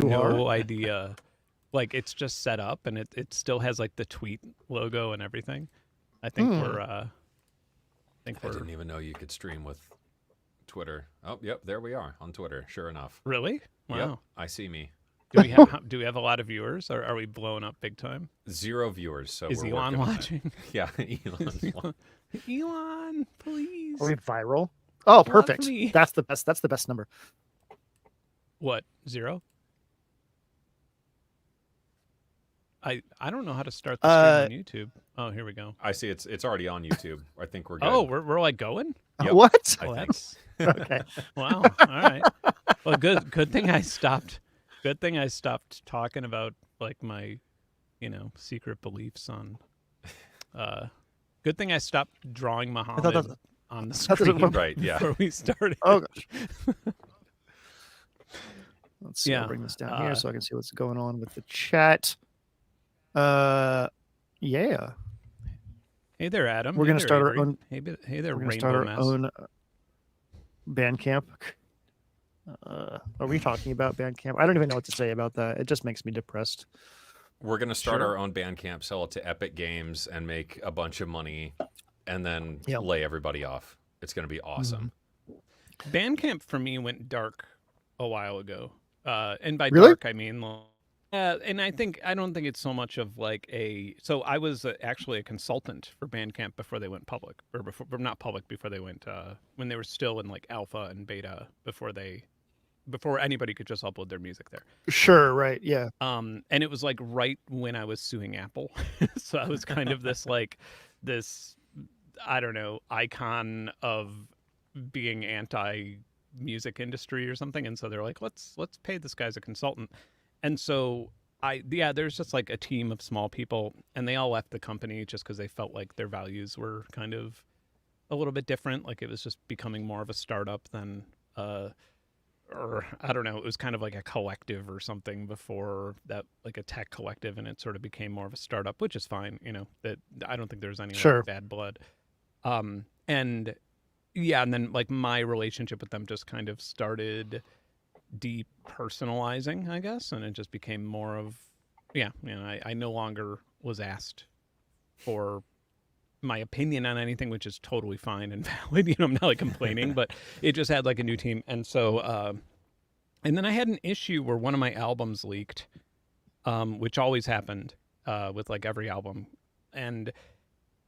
no idea. Like, it's just set up, and it still has like the tweet logo and everything. I think I didn't even know you could stream with Twitter. Oh, yep, there we are on Twitter. Sure enough. Really? Wow. Yep, I see me. Do we have a lot of viewers, or are we blowing up big time? 0 viewers. So is we're Elon watching? Yeah, Elon's watching. Elon, please. Are we viral? Oh, perfect. Me. That's the best. That's the best number. What? 0? I don't know how to start the stream on YouTube. Oh, here we go. I see it's already on YouTube. I think we're good. Oh, we're like going? Yep, What? Oh, that's Okay. wow. All right. Well, good thing I stopped. Good thing I stopped talking about like my, secret beliefs on. Good thing I stopped drawing Muhammad on the screen right. Yeah. before we started. Oh gosh. Let's see. Yeah, I'll bring this down here so I can see what's going on with the chat. Yeah. Hey there, Adam. We're gonna start our own. Hey there, We're gonna Rainbow start our Mess. own Bandcamp. Are we talking about Bandcamp? I don't even know what to say about that. It just makes me depressed. We're going to start our own Bandcamp, sell it to Epic Games, and make a bunch of money, and then lay everybody off. It's going to be awesome. Mm-hmm. Bandcamp for me went dark a while ago. And by Really? dark, I mean... and I don't think it's so much of like so I was actually a consultant for Bandcamp before they went public, or not public, before they went, when they were still in like alpha and beta, before anybody could just upload their music there. Sure, right, yeah. And it was like right when I was suing Apple. So I was kind of this I don't know, icon of being anti-music industry or something. And so they're like, let's pay this guy as a consultant. And so there's just like a team of small people, and they all left the company just because they felt like their values were kind of a little bit different. Like it was just becoming more of a startup than, or I don't know, it was kind of like a collective or something before that, like a tech collective, and it sort of became more of a startup, which is fine. That I don't think there's any like, bad blood. And then like my relationship with them just kind of started depersonalizing, I guess, and it just became more of I no longer was asked for my opinion on anything, which is totally fine and valid. I'm not like complaining, but it just had like a new team. And so and then I had an issue where one of my albums leaked, which always happened with like every album, and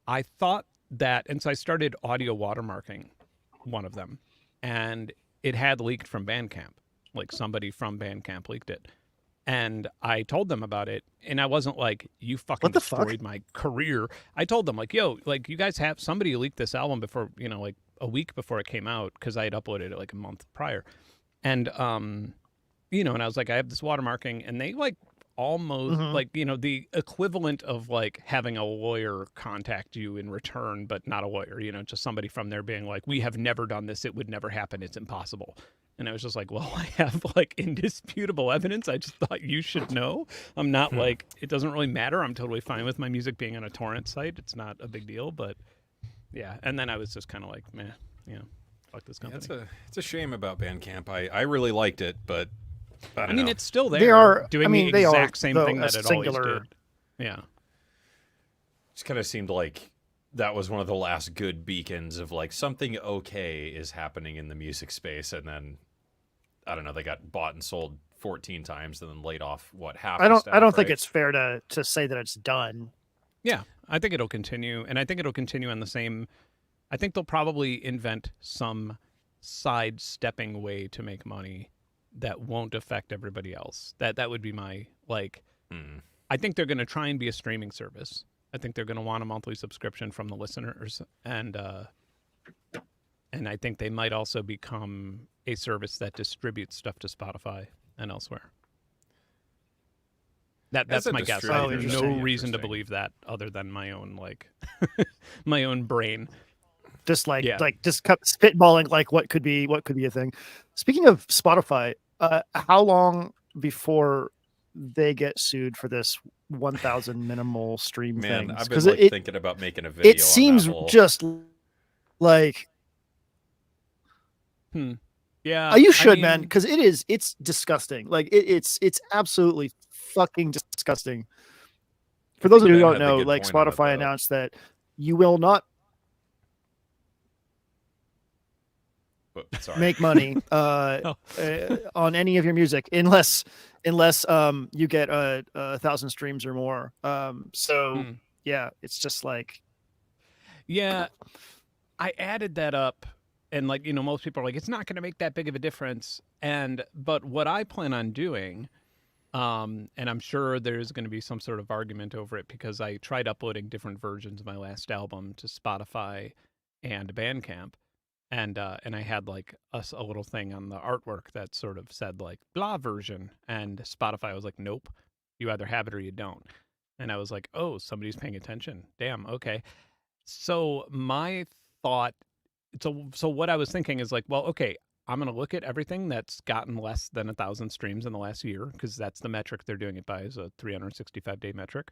I thought that, and so I started audio watermarking one of them, and it had leaked from Bandcamp. Like somebody from Bandcamp leaked it. And I told them about it. And I wasn't like, you fucking destroyed my career. I told them like, yo, like you guys have somebody leaked this album before, like a week before it came out, because I had uploaded it like a month prior. And, and I was like, I have this watermarking, and they like almost like, the equivalent of like having a lawyer contact you in return, but not a lawyer, just somebody from there being like, we have never done this. It would never happen. It's impossible. And I was just like, well, I have like indisputable evidence. I just thought you should know. I'm not like, it doesn't really matter. I'm totally fine with my music being on a torrent site. It's not a big deal, but yeah. And then I was just kind of like, meh, fuck this company. Yeah, it's a shame about Bandcamp. I really liked it, but I mean, it's still there. They are doing the exact same thing that it always did. Yeah. Just kind of seemed like that was one of the last good beacons of like something okay is happening in the music space, and then I don't know, they got bought and sold 14 times and then laid off half. I don't think it's fair to say that it's done. Yeah, I think it'll continue, and I think it'll continue on the same. I think they'll probably invent some sidestepping way to make money that won't affect everybody else. That would be my like. I think they're going to try and be a streaming service. I think they're going to want a monthly subscription from the listeners, and I think they might also become a service that distributes stuff to Spotify and elsewhere. That's my guess. There's no reason to believe that other than my own like my own brain. Just just spitballing like what could be a thing. Speaking of Spotify, how long before they get sued for this 1,000 minimal stream thing? Man, I've been thinking about making a video. It seems just like Yeah, Yeah, You should, mean, man, because it's disgusting. Like it's absolutely fucking disgusting. For those of you who don't know, like Spotify announced that you will not make money on any of your music unless you get 1,000 streams or more. Yeah, it's just like, yeah, I added that up, and like, you know, most people are like, it's not going to make that big of a difference. But what I plan on doing, and I'm sure there's going to be some sort of argument over it because I tried uploading different versions of my last album to Spotify and Bandcamp. And I had like a little thing on the artwork that sort of said like blah version, and Spotify was like, nope, you either have it or you don't. And I was like, oh, somebody's paying attention. Damn, okay. So my thought, so what I was thinking is like, well, okay, I'm gonna look at everything that's gotten less than 1,000 streams in the last year, because that's the metric they're doing it by, is a 365-day metric.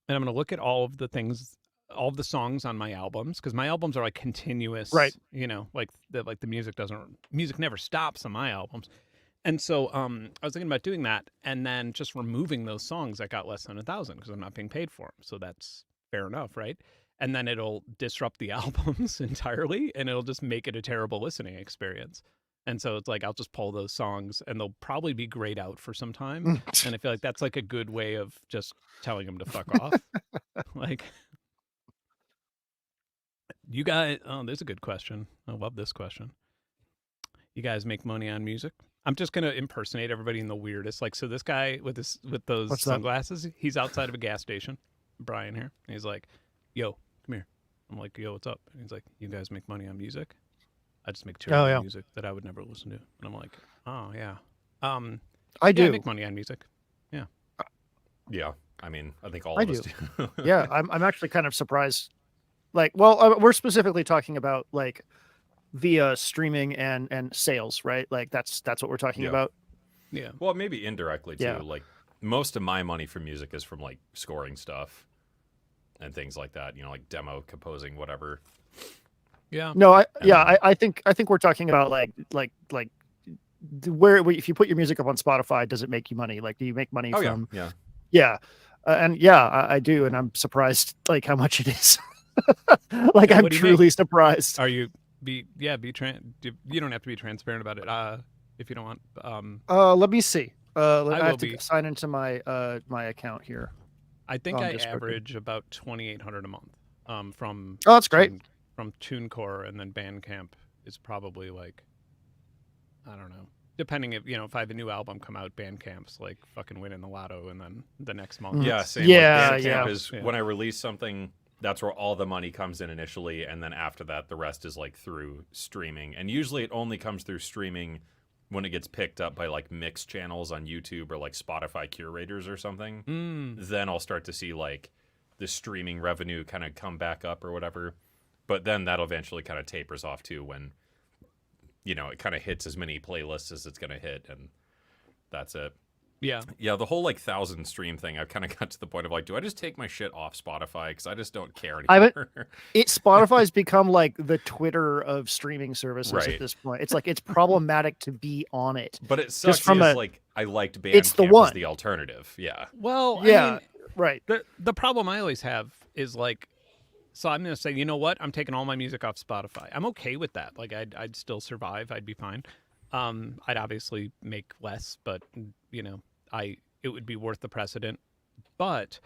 And I'm gonna look at all of the things, all of the songs on my albums, because my albums are like continuous, right? You know, like the music never stops on my albums. And so I was thinking about doing that, and then just removing those songs that got less than 1,000 because I'm not being paid for them. So that's fair enough, right? And then it'll disrupt the albums entirely, and it'll just make it a terrible listening experience. And so it's like, I'll just pull those songs, and they'll probably be grayed out for some time. And I feel like that's like a good way of just telling them to fuck off. Like, you guys, oh, there's a good question. I love this question. You guys make money on music? I'm just gonna impersonate everybody in the weirdest. Like, so this guy with those sunglasses, he's outside of a gas station. Brian here. And he's like, "Yo, come here." I'm like, "Yo, what's up?" And he's like, "You guys make money on music?" I just make terrible music that I would never listen to. And I'm like, "Oh yeah, I do make money on music." Yeah, yeah. I mean, I think all of us do. Yeah, I'm actually kind of surprised. Like, well, we're specifically talking about like via streaming and sales, right? Like that's what we're talking about. Yeah. Well, maybe indirectly too. Yeah. Like most of my money from music is from like scoring stuff and things like that. You know, like demo composing, whatever. Yeah. No, I think we're talking about like where if you put your music up on Spotify, does it make you money? Like, do you make money from? Yeah. And yeah, I do, and I'm surprised like how much it is. Like, I'm truly surprised. Are you you don't have to be transparent about it if you don't want. Let me see. I have to sign into my my account here. I think I average about $2,800 a month from that's great. From TuneCore, and then Bandcamp is probably like, I don't know, depending if I have a new album come out, Bandcamp's like fucking winning the lotto, and then the next month. Yeah, same. Yeah, like Bandcamp is when I release something, that's where all the money comes in initially, and then after that, the rest is like through streaming. And usually, it only comes through streaming when it gets picked up by like mix channels on YouTube or like Spotify curators or something. Then I'll start to see like the streaming revenue kind of come back up or whatever. But then that'll eventually kind of tapers off too when, it kind of hits as many playlists as it's going to hit, and that's it. Yeah. Yeah, the whole like 1,000 stream thing, I've kind of got to the point of like, do I just take my shit off Spotify? Because I just don't care anymore. Spotify's become like the Twitter of streaming services at this point. It's like, it's problematic to be on it. But it sucks because like I liked Bandcamp as the alternative. Yeah. Well, yeah, I mean, right. The problem I always have is like, so I'm going to say, you know what? I'm taking all my music off Spotify. I'm okay with that. Like, I'd still survive. I'd be fine. I'd obviously make less, but it would be worth the precedent. But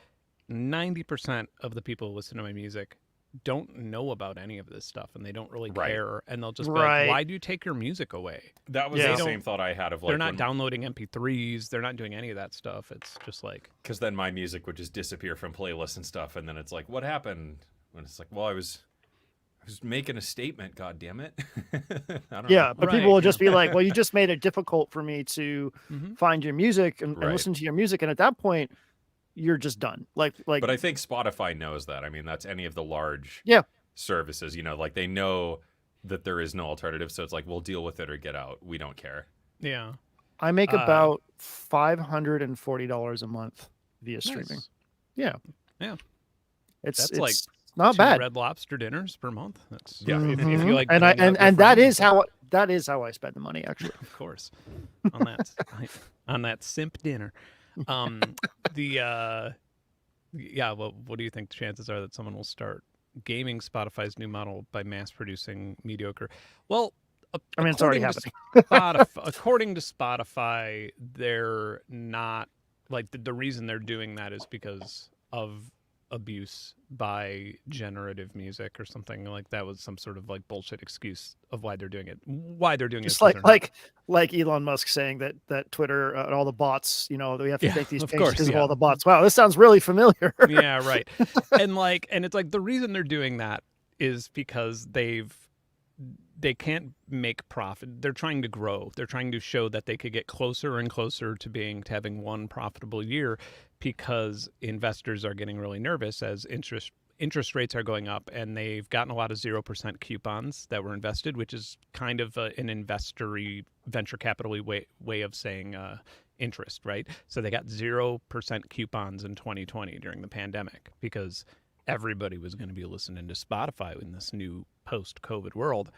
90% of the people who listen to my music don't know about any of this stuff, and they don't really care, and they'll just be like, why do you take your music away? That was the same thought I had of like, they're not downloading MP3s, they're not doing any of that stuff. It's just like, because then my music would just disappear from playlists and stuff, and then it's like, what happened? And it's like, well, I was making a statement, god damn it. I don't know. But people will just be like, well, you just made it difficult for me to find your music and listen to your music, and at that point you're just done. Like But I think Spotify knows that. I mean, that's any of the large services, like they know that there is no alternative, so it's like, we'll deal with it or get out. We don't care. Yeah. I make about $540 a month via streaming. Nice. Yeah. That's like not 2 bad. Red Lobster dinners per month. That's Yeah. If you like, and going out with your that friends, is how I spend the money, actually. of course, on that simp dinner. Yeah. Well, what do you think the chances are that someone will start gaming Spotify's new model by mass producing mediocre? Well, I mean, it's already happening. According to Spotify, they're not like the reason they're doing that is because of abuse by generative music or something. Like that was some sort of like bullshit excuse of why they're doing it. Why they're doing Just it? like Elon Musk saying that Twitter and all the bots, we have to make these of changes course, because of all the bots. Wow, this sounds really familiar. Yeah, right. And it's like the reason they're doing that is because they can't make profit. They're trying to grow. They're trying to show that they could get closer and closer to having one profitable year, because investors are getting really nervous as interest rates are going up, and they've gotten a lot of 0% coupons that were invested, which is kind of an investor-y, venture capital-y way of saying interest, right? So they got 0% coupons in 2020 during the pandemic because everybody was going to be listening to Spotify in this new post-COVID world.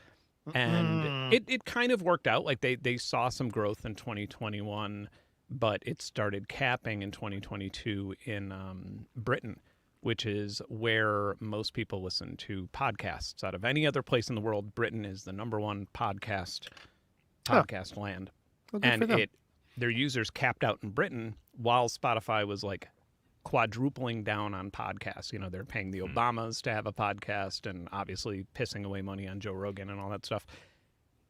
And it kind of worked out. Like they saw some growth in 2021, but it started capping in 2022 in Britain, which is where most people listen to podcasts. Out of any other place in the world, Britain is the #1 podcast land. Well, and their users capped out in Britain while Spotify was like quadrupling down on podcasts. They're paying the Obamas to have a podcast and obviously pissing away money on Joe Rogan and all that stuff.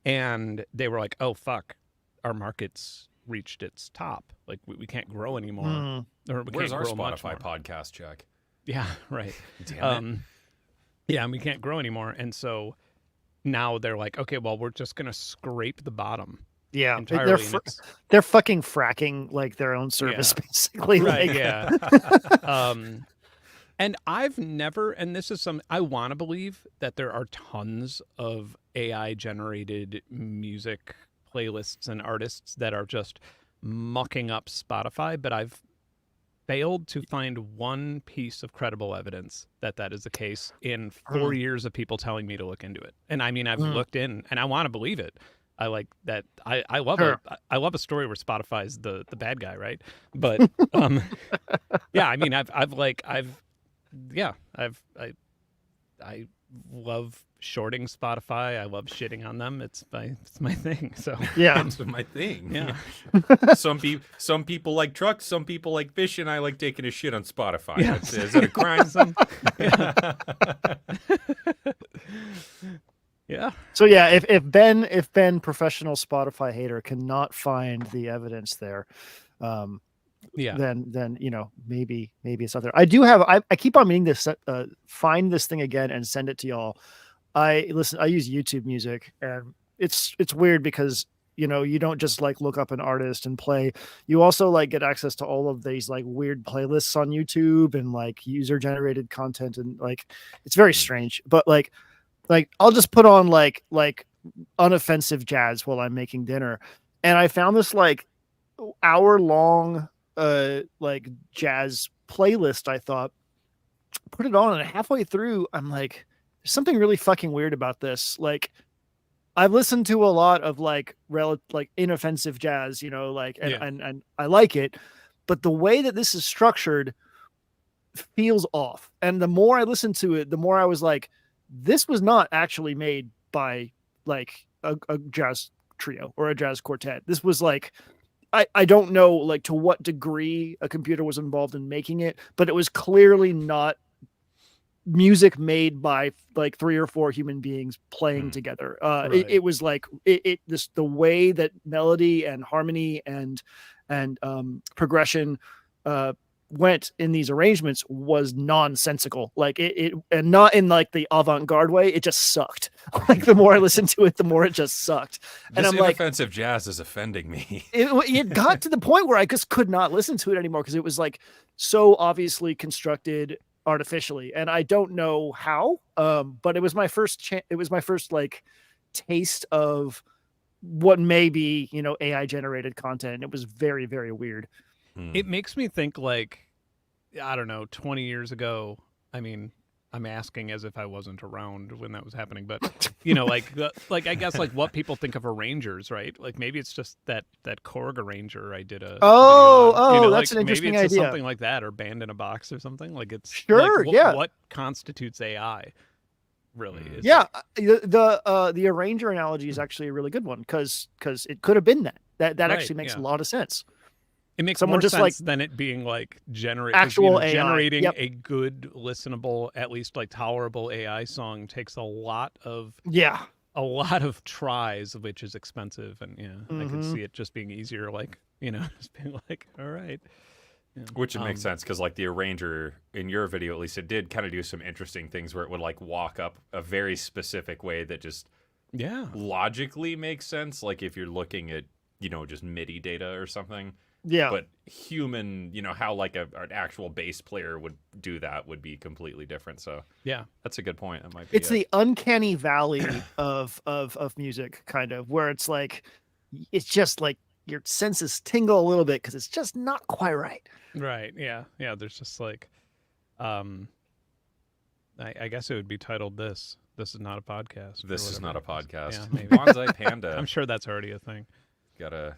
And they were like, oh, fuck, our market's reached its top. Like, we can't grow anymore. Or we Where's can't our grow much Spotify more. podcast check? Yeah, right. Damn it. Yeah, and we can't grow anymore. And so now they're like, okay, well, we're just going to scrape the bottom. Yeah, entirely. They're fucking fracking like their own service, basically. Right, like... yeah. And I've never, and this is I want to believe that there are tons of AI-generated music playlists and artists that are just mucking up Spotify, but I've failed to find one piece of credible evidence that is the case in 4 years of people telling me to look into it. And I mean, I've looked in, and I want to believe it. I like that. I love it. I love a story where Spotify's the bad guy, right? But yeah, I mean, I love shorting Spotify. I love shitting on them. It's my thing. So yeah, it's my thing. Yeah. Some people like trucks. Some people like fishing. I like taking a shit on Spotify. Yeah. Is that a crime? Yeah. So yeah, if Ben, professional Spotify hater, cannot find the evidence there, then maybe it's out there. I keep on meaning to find this thing again and send it to y'all. I use YouTube Music, and it's weird because you don't just like look up an artist and play. You also like get access to all of these like weird playlists on YouTube and like user generated content, and like it's very strange. But like I'll just put on like unoffensive jazz while I'm making dinner, and I found this like hour-long like jazz playlist. I thought, put it on, and halfway through I'm like, there's something really fucking weird about this. Like, I've listened to a lot of like inoffensive jazz, and I like it, but the way that this is structured feels off. And the more I listened to it, the more I was like, this was not actually made by like a jazz trio or a jazz quartet. This was like, I don't know like to what degree a computer was involved in making it, but it was clearly not music made by like 3 or 4 human beings playing together. Right. It was like the way that melody and harmony and progression went in these arrangements was nonsensical. Like it and not in like the avant-garde way. It just sucked. Like the more I listened to it, the more it just sucked. And this I'm like, inoffensive jazz is offending me. It got to the point where I just could not listen to it anymore because it was like so obviously constructed artificially, and I don't know how. But it was my first like taste of what may be AI generated content. It was very, very weird. It makes me think like, I don't know, 20 years ago, I mean, I'm asking as if I wasn't around when that was happening, but you know, like I guess like what people think of arrangers, right? Like maybe it's just that Korg arranger I did a video on. You know, that's like, an interesting maybe it's idea. Something like that, or Band in a Box or something. Like it's Sure, like, yeah. What constitutes AI? Really? Is The arranger analogy is actually a really good one because it could have been that Right, actually makes a lot of sense. It makes Someone more just, sense like, than it being like actual AI. generating Yep. a good, listenable, at least like tolerable AI song takes a lot of tries, which is expensive, and I could see it just being easier, like just being like, all right. Yeah. Which it makes sense because like the arranger in your video, at least, it did kind of do some interesting things where it would like walk up a very specific way that just logically makes sense. Like if you're looking at just MIDI data or something. Yeah. But human, how like an actual bass player would do that would be completely different. So yeah, that's a good point. That might be it's the uncanny valley of music, kind of, where it's like it's just like your senses tingle a little bit because it's just not quite right. Right. Yeah. Yeah. There's just like, I guess it would be titled "This is not a podcast." This is not a podcast. Yeah, maybe. Bonsai Panda. I'm sure that's already a thing. Got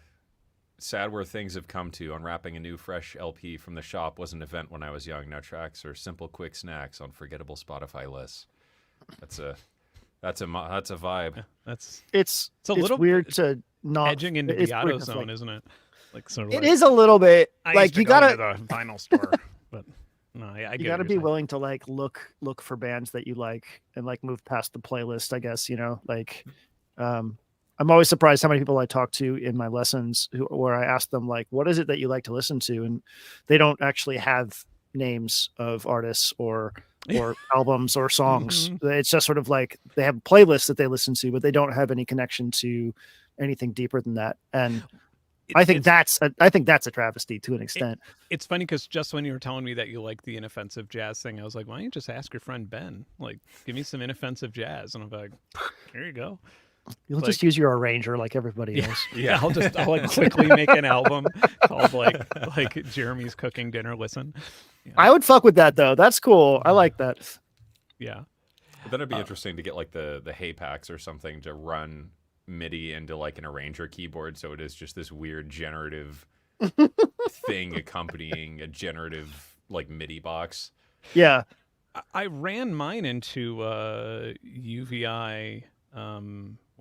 sad where things have come to. Unwrapping a new fresh LP from the shop was an event when I was young. Now tracks are simple, quick snacks on forgettable Spotify lists. That's a vibe. Yeah, it's a little weird to not edging into the auto zone, isn't it? Like sort of. It is a little bit. Like you gotta go to the vinyl store, but no, I you gotta be willing to like look for bands that you like and like move past the playlist. I guess like. I'm always surprised how many people I talk to in my lessons where I ask them like, what is it that you like to listen to? And they don't actually have names of artists or albums or songs. It's just sort of like they have playlists that they listen to, but they don't have any connection to anything deeper than that. And I think that's a travesty to an extent. It's funny because just when you were telling me that you like the inoffensive jazz thing, I was like, why don't you just ask your friend Ben? Like, give me some inoffensive jazz. And I'm like, here you go. You'll just use your arranger like everybody else. Yeah, I'll like quickly make an album called like Jeremy's Cooking Dinner. Listen, I would fuck with that though. That's cool. I like that. Yeah, but then it'd be interesting to get like the Hay Packs or something to run MIDI into like an arranger keyboard, so it is just this weird generative thing accompanying a generative like MIDI box. Yeah, I ran mine into UVI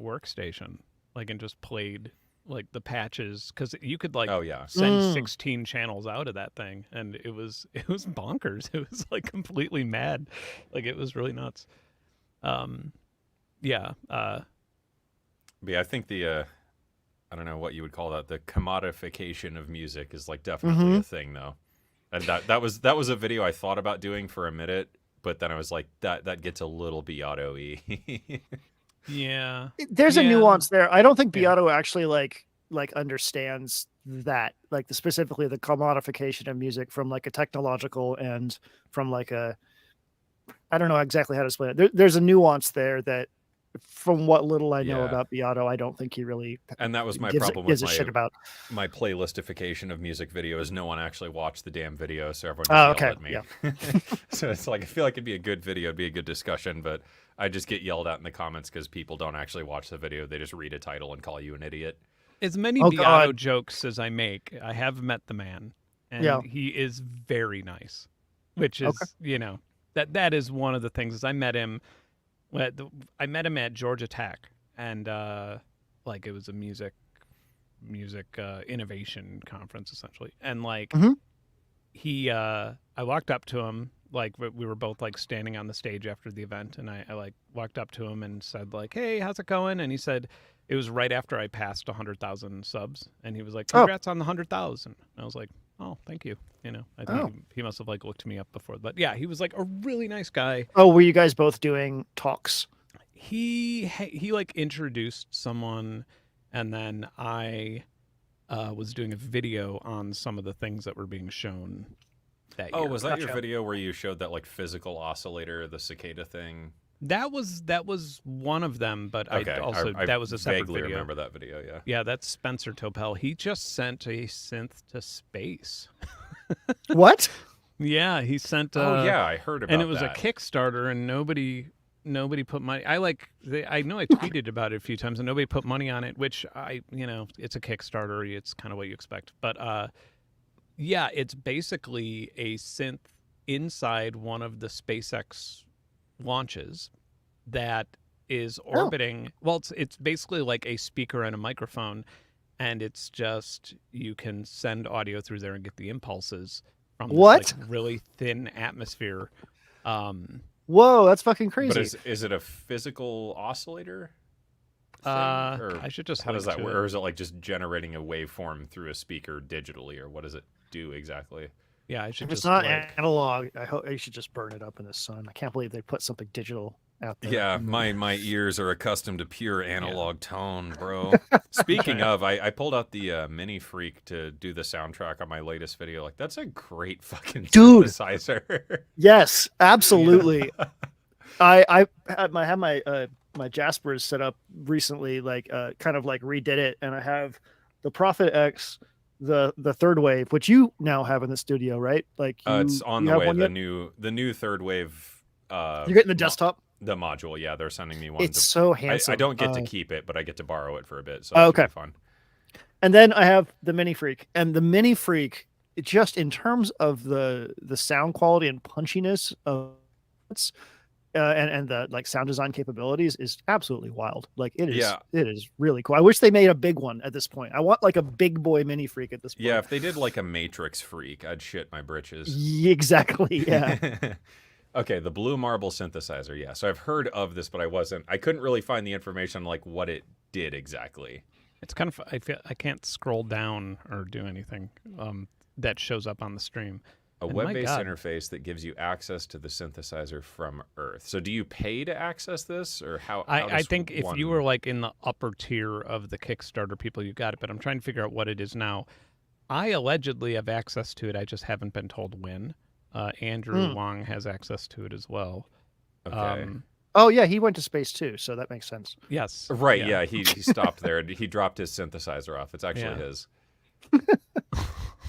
workstation, like, and just played like the patches, because you could like send 16 channels out of that thing, and it was bonkers. It was like completely mad. Like it was really nuts. Yeah, I think the I don't know what you would call that, the commodification of music is like definitely a thing though. And that was a video I thought about doing for a minute, but then I was like, that gets a little Beato-y. Yeah, there's a nuance there. I don't think Beato actually like understands that, like specifically the commodification of music from like a technological and from like a, I don't know exactly how to explain it. There's a nuance there that, from what little I know about Beato, I don't think he really. And that was my problem with my playlistification of music videos. No one actually watched the damn video, so everyone just yelled at me. Yeah. So it's like, I feel like it'd be a good video, it'd be a good discussion, but I just get yelled at in the comments because people don't actually watch the video. They just read a title and call you an idiot. As many Beato jokes as I make, I have met the man, and he is very nice, which is that is one of the things. Is I met him at Georgia Tech, and like it was a music innovation conference essentially, and like I walked up to him, like we were both like standing on the stage after the event, and I like walked up to him and said like, "Hey, how's it going?" And he said, it was right after I passed 100,000 subs, and he was like, "Congrats on the 100,000." I was like, "Oh, thank you." I think he must have like looked me up before, but yeah, he was like a really nice guy. Oh, were you guys both doing talks? He like introduced someone, and then I was doing a video on some of the things that were being shown that year. Oh, was that your video where you showed that like physical oscillator, the cicada thing? That was one of them, but I that was a separate vaguely video. Remember that video, yeah. Yeah, that's Spencer Topel. He just sent a synth to space. What? Yeah, he sent. Oh yeah, I heard about and it was that. a Kickstarter, and nobody put money. I know I tweeted about it a few times, and nobody put money on it. Which it's a Kickstarter. It's kind of what you expect. But yeah, it's basically a synth inside one of the SpaceX launches that is orbiting. Well, it's basically like a speaker and a microphone, and it's just you can send audio through there and get the impulses from this, like, really thin atmosphere. Whoa, that's fucking crazy. But is it a physical oscillator thing? I should just. How does that work? Or is it like just generating a waveform through a speaker digitally, or what does it do exactly? Yeah, I should. If it's not analog, I hope you should just burn it up in the sun. I can't believe they put something digital out there. Yeah, my ears are accustomed to pure analog tone, bro. Speaking of, I pulled out the Mini Freak to do the soundtrack on my latest video. Like, that's a great fucking synthesizer. Yes, absolutely. I have my Jaspers set up recently, like kind of like redid it, and I have the Prophet X, the third wave, which you now have in the studio, right? Like it's on the way. The new third wave. You're getting the desktop. The module, yeah, they're sending me one. It's so handsome. I don't get to keep it, but I get to borrow it for a bit. So okay, fun. And then I have the Mini Freak, and the Mini Freak, just in terms of the sound quality and punchiness of its and the like sound design capabilities is absolutely wild. Like it is, it is really cool. I wish they made a big one at this point. I want like a big boy Mini Freak at this point. Yeah, if they did like a Matrix Freak, I'd shit my britches. Exactly. Yeah. Okay, the Blue Marble synthesizer. Yeah, so I've heard of this, but I couldn't really find the information on like what it did exactly. It's kind of, I can't scroll down or do anything that shows up on the stream. A web-based interface that gives you access to the synthesizer from Earth. So do you pay to access this, or how I think if you were like in the upper tier of the Kickstarter people, you got it, but I'm trying to figure out what it is now. I allegedly have access to it. I just haven't been told when. Andrew Wong has access to it as well. Okay. Oh yeah, he went to space too, so that makes sense. Yes. Right. Yeah. He stopped there. He dropped his synthesizer off. It's actually his.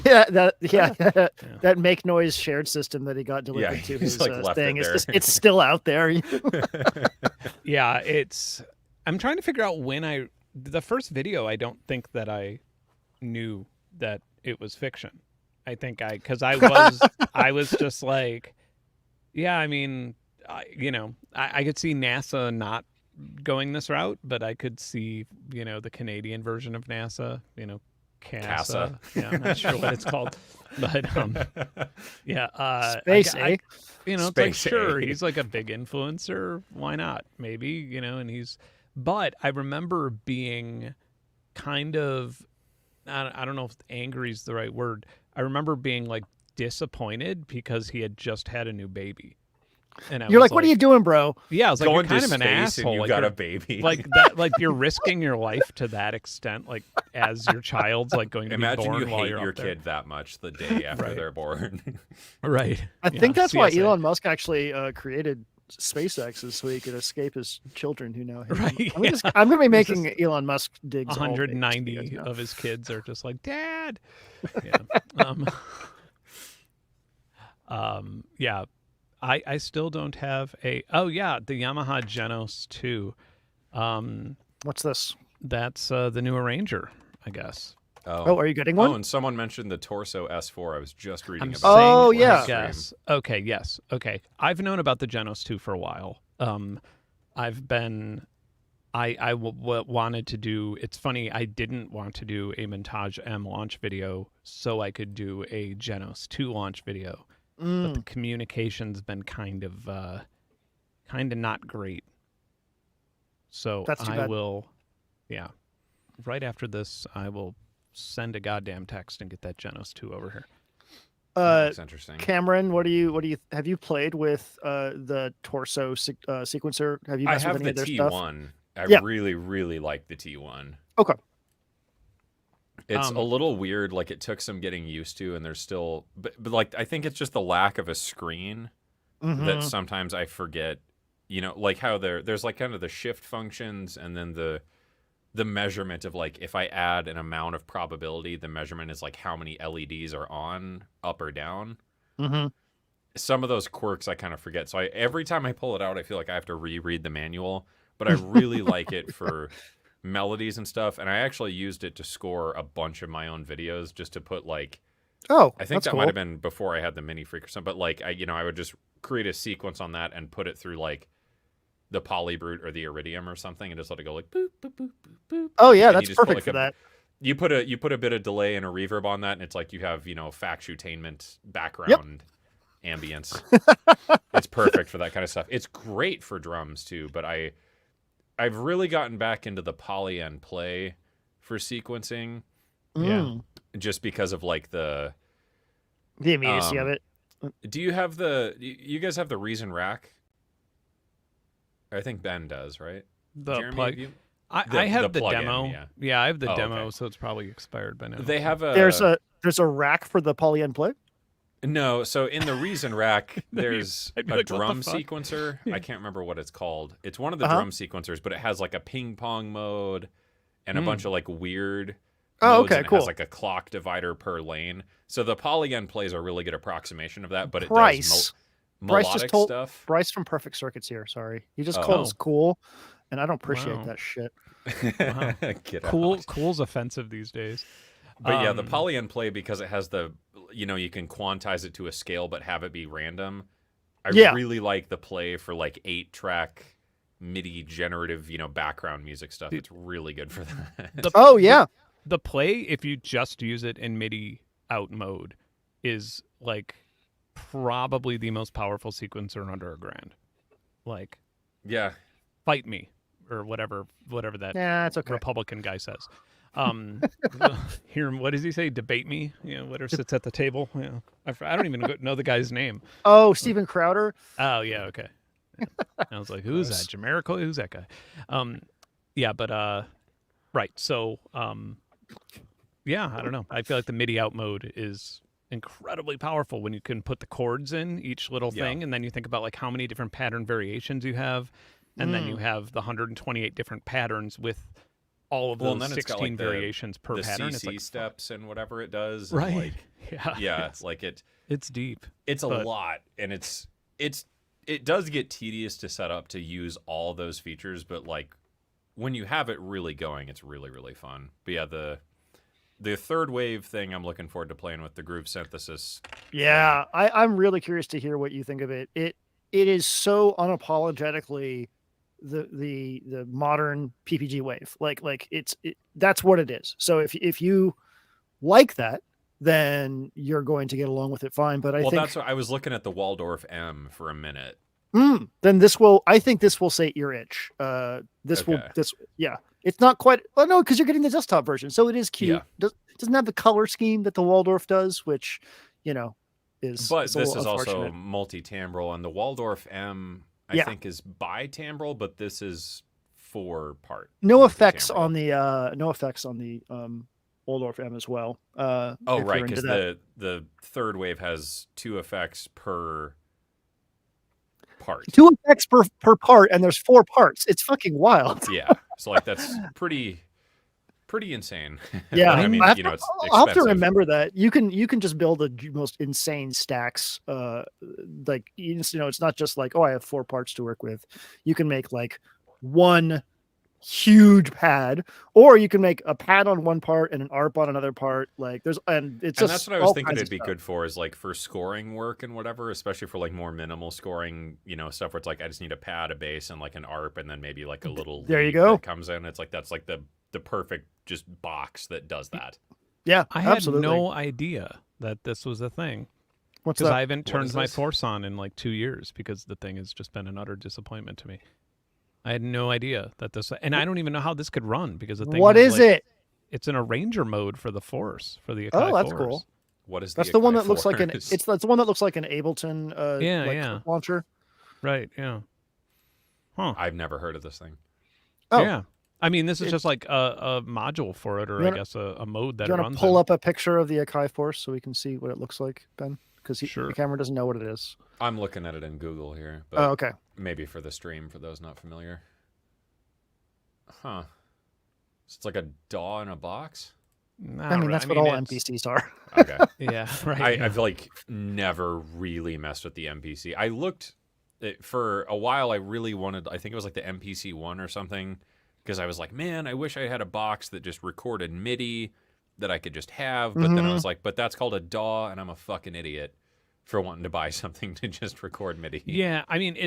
That make noise shared system that he got delivered to his like thing it's still out there. Yeah, I'm trying to figure out when the first video. I don't think that I knew that it was fiction. I think because I was just like, yeah, I mean, I could see NASA not going this route, but I could see, the Canadian version of NASA, CASA. Yeah, I'm not sure what it's called, but Space, it's like, sure, he's like a big influencer. Why not? Maybe, and but I remember being kind of, I don't know if angry is the right word. I remember being like disappointed because he had just had a new baby. And you're like, what are you doing, bro? Yeah, I was like, you're kind of an asshole. You got a baby. Like that, like you're risking your life to that extent, like as your child's like going to be born while you're Imagine you hate your there. kid that much the day after they're born. Right. I think that's why Elon Musk actually created SpaceX, is so he could escape his children who know him. Right. I'm going to be making Elon Musk digs. 190 of his kids are just like, Dad. Yeah. I still don't have the Yamaha Genos 2. What's this? That's the new arranger, I guess. Oh, are you getting one? Oh, and someone mentioned the Torso S4. I was just reading about. Oh, yeah. Yes. Okay. Yes. Okay. I've known about the Genos 2 for a while. I wanted to do. It's funny. I didn't want to do a Montage M launch video so I could do a Genos 2 launch video. But the communication's been kind of not great. So I will, right after this, I will send a goddamn text and get that Genos 2 over here. That's interesting. Cameron, have you played with the Torso sequencer? Have you? I have with any the of their T1. Stuff? I really, really like the T1. Okay. It's a little weird. Like, it took some getting used to, and there's still, but like, I think it's just the lack of a screen that sometimes I forget. Like how there's like kind of the shift functions, and then the measurement of like, if I add an amount of probability, the measurement is like how many LEDs are on, up or down. some of those quirks I kind of forget. So every time I pull it out, I feel like I have to reread the manual. But I really like it for melodies and stuff. And I actually used it to score a bunch of my own videos, just to put like, Oh, I think that's that might cool. have been before I had the Mini Freak or something. But like, I would just create a sequence on that and put it through like the Polybrute or the Iridium or something, and just let it go like boop boop boop boop boop. Oh yeah, And you that's just put, perfect like, for that. You put a bit of delay and a reverb on that, and it's like you have, factutainment background ambience. It's perfect for that kind of stuff. It's great for drums too, but I've really gotten back into the poly and play for sequencing. Yeah. Just because of like the immediacy of it. Do you guys have the Reason Rack? I think Ben does, right? The Jeremy, plug. have you? I have the plug-in, demo. yeah. I have the Oh, demo, okay. so it's probably expired by now. They have a There's a rack for the poly and play. No, so in the Reason Rack, there's I'd be a like, what the drum fuck? sequencer. I can't remember what it's called. It's one of the drum sequencers, but it has like a ping pong mode and a bunch of like weird Oh, modes, okay, and it cool. has like a clock divider per lane. So the polygon plays a really good approximation of that, but it Bryce. does Bryce melodic just told stuff. Bryce from Perfect Circuits here. Sorry, he just Oh. called us cool, and I don't appreciate Wow. that shit. Wow. Get Cool. out. Cool's offensive these days. But yeah, the poly and play, because it has the, you can quantize it to a scale but have it be random. I really like the play for like 8-track MIDI generative, background music stuff. It's really good for that. Oh yeah, The play, if you just use it in MIDI out mode, is like probably the most powerful sequencer under $1,000. Like, Yeah. fight me, or whatever that yeah, it's okay. Republican guy says. Hear him. What does he say? Debate me. Whatever sits at the table. Yeah, I don't even know the guy's name. Oh, Steven Crowder. Oh yeah, okay. Yeah. I was like, who's that? Jamerico? Who's that guy? Yeah, but right. So, yeah, I don't know. I feel like the MIDI out mode is incredibly powerful when you can put the chords in each little thing, and then you think about like how many different pattern variations you have, and then you have the 128 different patterns with all of those and then it's 16 got, like, variations per the pattern. CC It's like steps and whatever it does. right. And like, yeah. yeah, it's like It's deep. it's a lot, and it does get tedious to set up to use all those features, but like when you have it really going, it's really, really fun. But yeah, the third wave thing, I'm looking forward to playing with the groove synthesis. Yeah, I'm really curious to hear what you think of it. It is so unapologetically the modern PPG wave. Like that's what it is. So if you like that, then you're going to get along with it fine. But I think that's what I was looking at, the Waldorf M for a minute. Then I think this will say ear itch. Yeah. It's not quite. Oh no, because you're getting the desktop version, so it is cute. Yeah. Doesn't have the color scheme that the Waldorf does, which is. But is this is also unfortunate. multi-timbral, and the Waldorf M I think is bi-timbral, but this is 4-part. No effects on the Waldorf M as well. Oh right, because the third wave has 2 effects per part. 2 effects per part, and there's 4 parts. It's fucking wild. Yeah, so like that's pretty insane. Yeah, I mean, it's I'll have to expensive. remember that you can just build the most insane stacks. Like it's not just like, oh, I have 4 parts to work with. You can make like one huge pad, or you can make a pad on one part and an ARP on another part. Like that's what I was thinking it'd be good for, is like for scoring work and whatever, especially for like more minimal scoring, stuff where it's like I just need a pad, a bass, and like an ARP, and then maybe like a little there you lead go that comes in. It's like that's like the perfect just box that does that. Yeah, I had absolutely. no idea that this was a thing. What's Because that? I haven't What turned is my this? Force on in like 2 years, because the thing has just been an utter disappointment to me. I had no idea that this, and I don't even know how this could run, because the thing. What is it? It's an arranger mode for the Force, for the Akai Oh, that's Force. cool. What is That's the one Akai that looks like Force? that's the one that looks like an Ableton clip launcher. Right? Yeah. Huh? I've never heard of this thing. Oh. Yeah. I mean, this is just like a module for it, or I guess a mode that Do it you want runs to pull in. up a picture of the Akai Force so we can see what it looks like, Ben? Because Sure. the camera doesn't know what it is. I'm looking at it in Google here, but Oh, okay. maybe for the stream for those not familiar. Huh. So it's like a DAW in a box? I mean, that's what all NPCs are. Okay. Yeah, right. I've like never really messed with the MPC. I looked for a while. I really wanted. I think it was like the MPC 1 or something, because I was like, man, I wish I had a box that just recorded MIDI that I could just have. But then I was like, but that's called a DAW, and I'm a fucking idiot for wanting to buy something to just record MIDI. Yeah, I mean,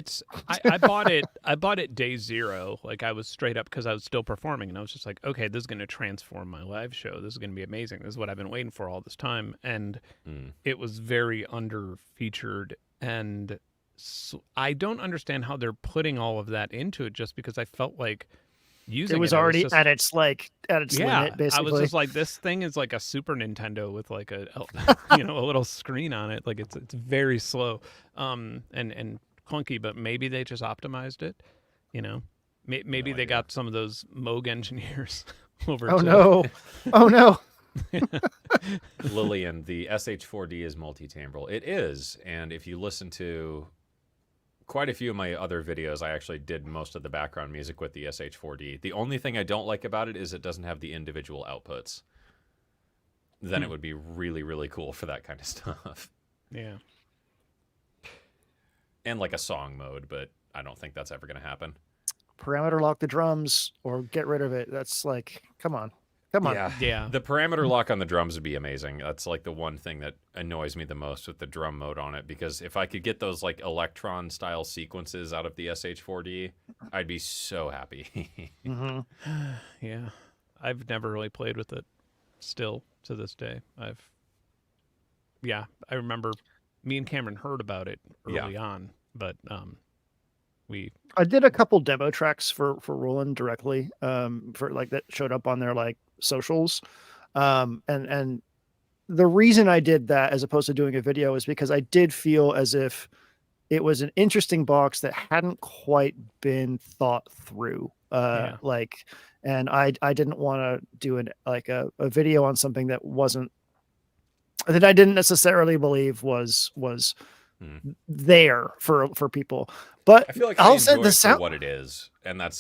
I bought it. I bought it day zero. Like, I was straight up because I was still performing, and I was just like, okay, this is going to transform my live show. This is going to be amazing. This is what I've been waiting for all this time, and it was very under-featured, and so I don't understand how they're putting all of that into it. Just because I felt like using it was already at its limit, basically. I was just like, this thing is like a Super Nintendo with like a a little screen on it. Like it's very slow, and clunky. But maybe they just optimized it. Maybe they got some of those Moog engineers over. Oh no! Lillian, the SH4D is multi-timbral. It is, and if you listen to quite a few of my other videos, I actually did most of the background music with the SH4D. The only thing I don't like about it is it doesn't have the individual outputs. Then it would be really, really cool for that kind of stuff. Yeah. And like a song mode, but I don't think that's ever going to happen. Parameter lock the drums or get rid of it. That's like, come on. Yeah. The parameter lock on the drums would be amazing. That's like the one thing that annoys me the most with the drum mode on it, because if I could get those like Electron style sequences out of the SH4D, I'd be so happy. Yeah. I've never really played with it still to this day. I remember me and Cameron heard about it early on, but I did a couple demo tracks for Roland directly, for like that showed up on their like socials, and the reason I did that as opposed to doing a video is because I did feel as if it was an interesting box that hadn't quite been thought through, like, and I didn't want to do a video on something that I didn't necessarily believe was there for people. But I feel like I'll I say enjoy the it sound for what it is, and I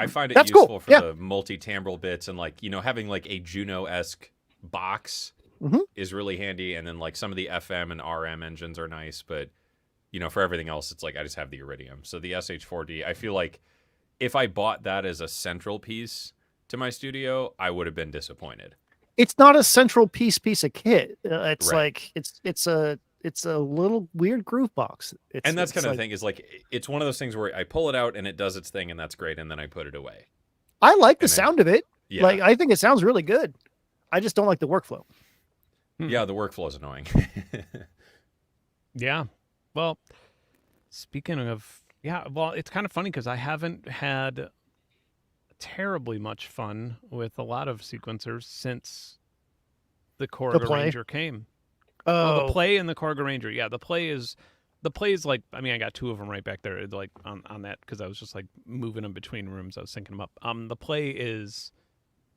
find it that's useful cool. for the multi-timbral bits, and like having like a Juno-esque box is really handy, and then like some of the FM and RM engines are nice, but for everything else, it's like I just have the Iridium. So the SH4D, I feel like if I bought that as a central piece to my studio, I would have been disappointed. It's not a central piece of kit. It's right. Like it's a little weird groove box. And that's kind of the thing is like, it's one of those things where I pull it out and it does its thing and that's great. And then I put it away. I like the sound of it. Yeah. Like, I think it sounds really good. I just don't like the workflow. Yeah. The workflow is annoying. Yeah. Well, speaking of, it's kind of funny because I haven't had terribly much fun with a lot of sequencers since the Korg Ranger came. Oh, the Play and the Korg Ranger. Yeah, the Play is like, I mean, I got two of them right back there, like on that, because I was just like moving them between rooms. I was syncing them up. The Play is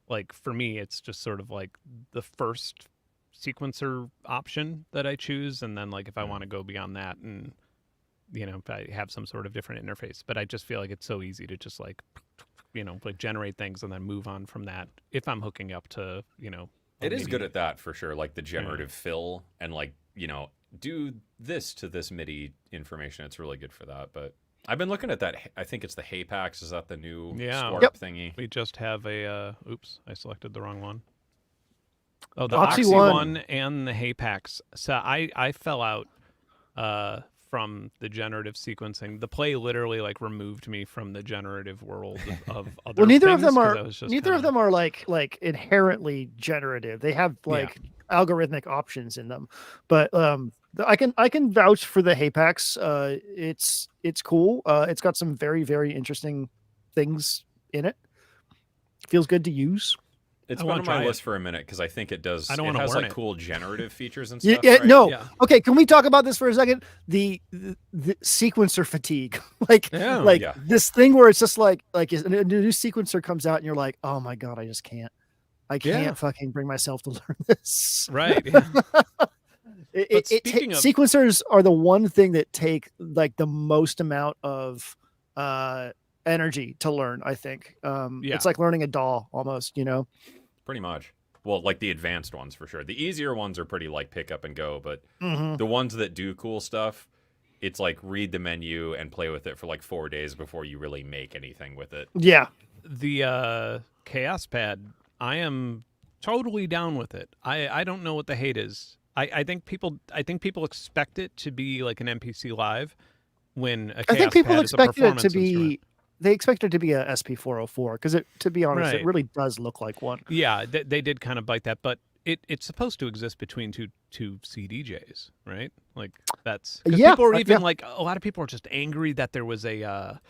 like, for me, it's just sort of like the first sequencer option that I choose, and then like if I want to go beyond that, and if I have some sort of different interface, but I just feel like it's so easy to just like like generate things and then move on from that if I'm hooking up to it is good at that for sure, like the generative fill and like do this to this MIDI information. It's really good for that. But I've been looking at that. I think it's the Hapax. Is that the new Swarp thingy? We just have a oops, I selected the wrong one. Oh, the Oxy One and the Hapax. So I fell out from the generative sequencing. The Play literally like removed me from the generative world of other. Well, neither things, of them are like inherently generative. They have like algorithmic options in them, but I can vouch for the Hapax. It's cool. It's got some very, very interesting things in it. Feels good to use. It's been on my list for a minute because I think it does. It has like cool generative features and stuff. Right? No. Yeah. Okay, can we talk about this for a second? The sequencer fatigue, this thing where it's just like a new sequencer comes out and you're like, oh my god, I just can't. I can't fucking bring myself to learn this. Right. Yeah. Sequencers are the one thing that take like the most amount of energy to learn. I think it's like learning a DAW almost. Pretty much. well, like the advanced ones for sure. The easier ones are pretty like pick up and go, but the ones that do cool stuff, it's like read the menu and play with it for like 4 days before you really make anything with it. Yeah. The Chaos Pad, I am totally down with it. I don't know what the hate is. I think people expect it to be like an MPC Live when a Chaos I think people Pad is a expect it performance to be. instrument. They expect it to be a SP404 because to be honest, Right. it really does look like one. Yeah, they did kind of bite that, but it's supposed to exist between two CDJs, right? Like that's 'cause Yeah, people are even yeah. like a lot of people are just angry that there was a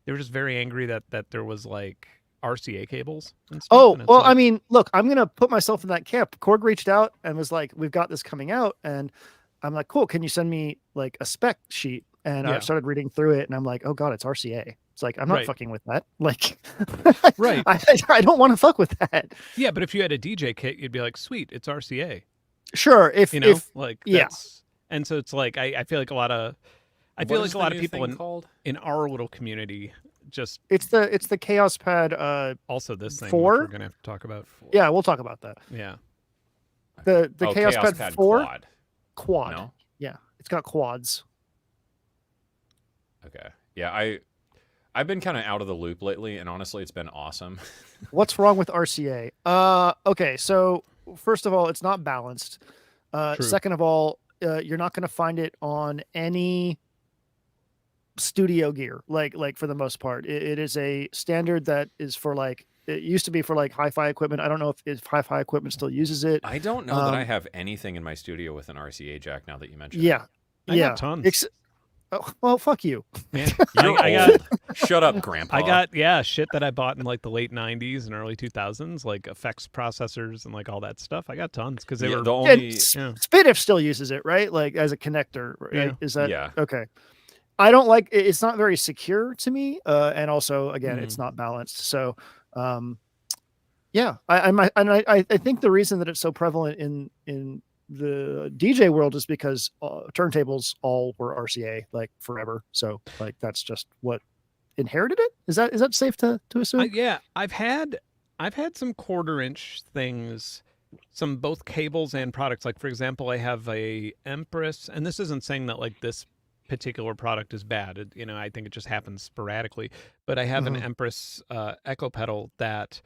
they were just very angry that there was like RCA cables and stuff. Oh, and it's well, like, I mean, look, I'm going to put myself in that camp. Korg reached out and was like, we've got this coming out. And I'm like, cool. Can you send me like a spec sheet? And I Yeah. started reading through it and I'm like, oh God, it's RCA. It's like, I'm not Right. fucking with that. Like, Right. I don't want to fuck with that. yeah, but if you had a DJ kit, you'd be like, sweet, it's RCA. Sure. If, You know, if, like yeah. that's, and so it's like I feel like a lot of What is the of new people thing called? in our little community just it's the Chaos Pad, also this thing which 4? we're gonna have to talk about. yeah, we'll talk about that. Yeah. The Oh, Chaos Pad 4 quad. quad. No? Yeah. It's got quads. Okay. Yeah, I've been kind of out of the loop lately, and honestly, it's been awesome. What's wrong with RCA? Okay, so first of all, it's not balanced. True. Second of all, you're not going to find it on any studio gear, like for the most part. It is a standard that is for like, it used to be for like hi-fi equipment. I don't know if hi-fi equipment still uses it. I don't know that I have anything in my studio with an RCA jack now that you mention Yeah, I yeah. got tons. Oh, well, fuck you. Yeah. You're I got old. Shut up, Grandpa. I got shit that I bought in like the late 90s and early 2000s, like effects processors and like all that stuff. I got tons because they Yeah, were the only... yeah. Spitif still uses it, right? Like as a connector, right? Yeah. Is that Yeah. okay? I don't like it's not very secure to me, and also again, it's not balanced. So, yeah, I think the reason that it's so prevalent in the DJ world is because turntables all were RCA like forever. So like that's just what inherited it. Is that safe to assume? Yeah, I've had some 1/4 inch things, some both cables and products. Like for example, I have a Empress, and this isn't saying that like this particular product is bad. You know, I think it just happens sporadically. But I have an Empress Echo pedal that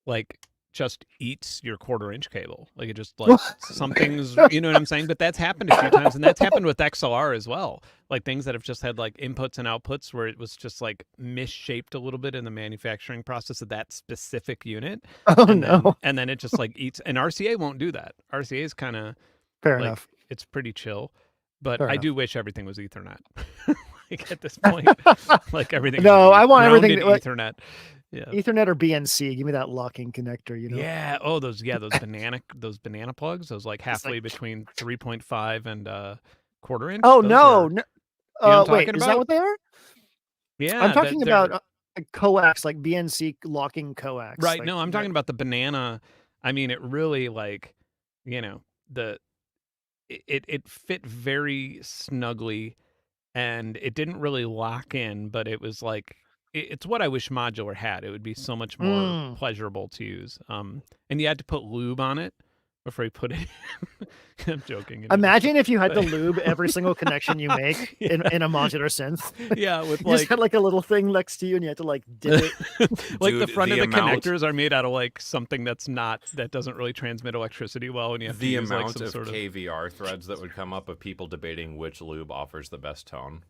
like just eats your 1/4 inch cable. Like it just like something's, you know what I'm saying? But that's happened a few times, and that's happened with XLR as well. Like things that have just had like inputs and outputs where it was just like misshaped a little bit in the manufacturing process of that specific unit. Oh and no! Then, and then it just like eats. And RCA won't do that. RCA is kind of Fair like, enough. it's pretty chill. But Fair I enough. do wish everything was Ethernet. Like at this point, like everything. No, I want everything grounded to, like, Ethernet. Yeah. Ethernet or BNC. Give me that locking connector. You know. Yeah. Oh, those banana plugs. Those like halfway between 3.5 and 1/4 inch. Oh Those no! are- No. what I'm Wait, talking is about? that what they are? Yeah. I'm talking they're- about a coax, like BNC locking coax. right. Like, No, I'm talking about the banana. I mean, it really like, you know, it fit very snugly, and it didn't really lock in, but it was like it's what I wish modular had. It would be so much more pleasurable to use. And you had to put lube on it before you put it in. I'm joking. Imagine if you had to lube every single connection you make in a modular synth. Yeah, with You like just had like a little thing next to you, and you had to like dip it. like the Dude, front the of the amount- connectors are made out of like something that doesn't really transmit electricity well, and you have to The use like amount some of sort of KVR threads that would come up of people debating which lube offers the best tone.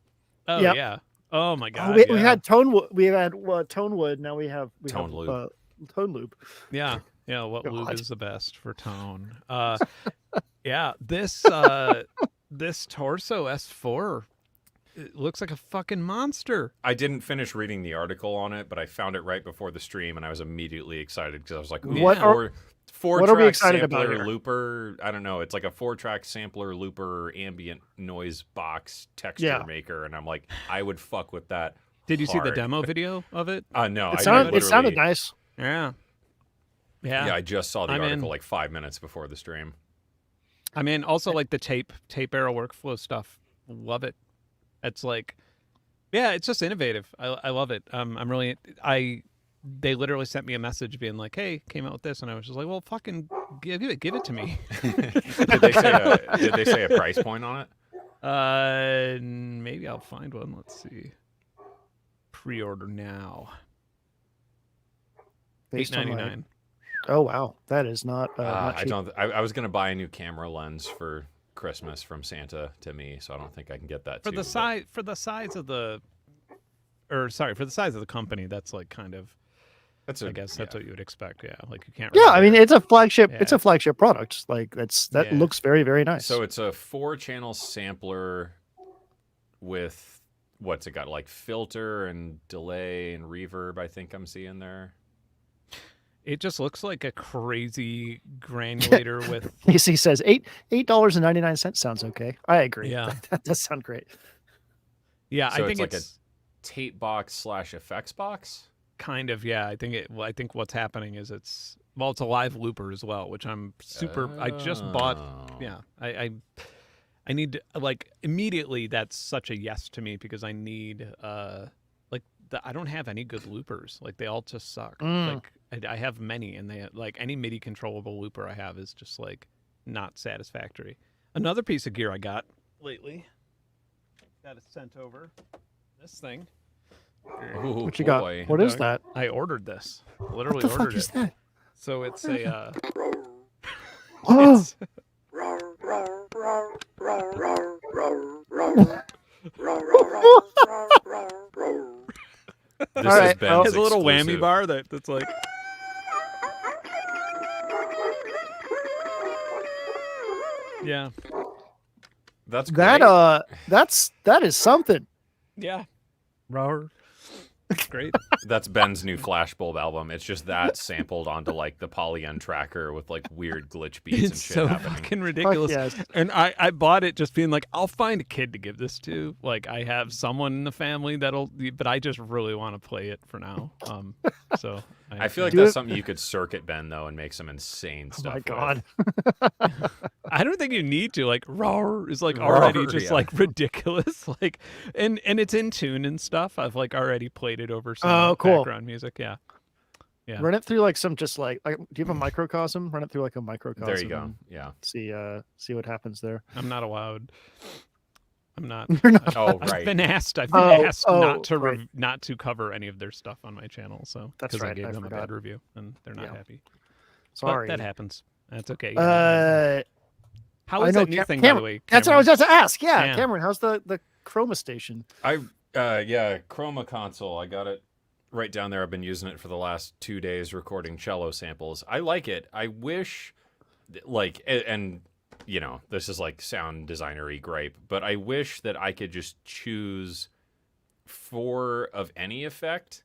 oh Yep. yeah, oh my god, we yeah. had tone wood. We had tone wood. Now we have Tone lube. Tone lube. Yeah. What God. lube is the best for tone? Yeah, this Torso S4, it looks like a fucking monster. I didn't finish reading the article on it, but I found it right before the stream, and I was immediately excited because I was like, "Ooh, What are- four-track we excited about sampler here? looper? I don't know. It's like a 4-track sampler looper ambient noise box texture maker," and I'm like, I would fuck with that. Did you see the hard. demo video of it? No, It I sounded literally- nice. Yeah. Yeah, I just saw the I'm article in. like 5 minutes before the stream. I mean, also like the tape arrow workflow stuff. Love it. It's like, yeah, it's just innovative. I love it. I'm really, they literally sent me a message being like, "Hey, came out with this," and I was just like, "Well, fucking give it to me." Did they say a price point on it? Maybe I'll find one. Let's see. Pre-order now. $8.99. Oh wow, that is not. Not cheap. I was gonna buy a new camera lens for Christmas from Santa to me, so I don't think I can get that for the size of the company. That's like kind of. I guess that's what you would expect. Yeah, like you can't. Yeah, I mean it's a flagship. Yeah. It's a flagship product. Like that looks very, very nice. So it's a 4-channel sampler with what's it got? Like filter and delay and reverb. I think I'm seeing there. It just looks like a crazy granulator with. Casey says $8.99 sounds okay. I agree. Yeah, that does sound great. Yeah, so I think it's like a tape box / effects box. Kind of, yeah. I think what's happening is it's a live looper as well, which I'm super. I just bought. Yeah, I need to, like, immediately. That's such a yes to me because I need I don't have any good loopers. Like they all just suck. Like I have many, and they like any MIDI controllable looper I have is just like not satisfactory. Another piece of gear I got lately. Got it sent over. This thing. Ooh, what you got? What is that? I ordered this. Literally what the ordered fuck is it. That? So it's a. Oh. This All right. is Ben's has a little exclusive. whammy bar that's like. Yeah. That's great. That is something. Yeah. Rower. Great. That's Ben's new Flashbulb album. It's just that sampled onto like the Polygon tracker with like weird glitch beats and It's shit so happening. fucking ridiculous. Yes. And I bought it just being like, I'll find a kid to give this to. Like I have someone in the family but I just really want to play it for now. So I feel like that's something you could circuit Ben though and make some insane stuff. Oh my god. I don't think you need to. Like roar is like already just yeah. like ridiculous. Like and it's in tune and stuff. I've like already played it over some background music. Yeah. Yeah. Run it through like some do you have a microcosm? Run it through like a microcosm. There you go. Yeah. See what happens there. I'm not allowed. I'm not. You're not. Oh, I've right. been asked not to right. not to cover any of their stuff on my channel. So That's because I right, gave I them forgot. a bad review and they're not Yeah. happy. Sorry. But that happens. That's okay. How I is know that new thing, by the way? That's what I was Cameron? just to ask. Yeah, Yeah. Cameron, how's the Chroma station? Chroma Console. I got it right down there. I've been using it for the last 2 days recording cello samples. I like it. I wish, like, and you know, this is like sound designer-y gripe, but I wish that I could just choose 4 of any effect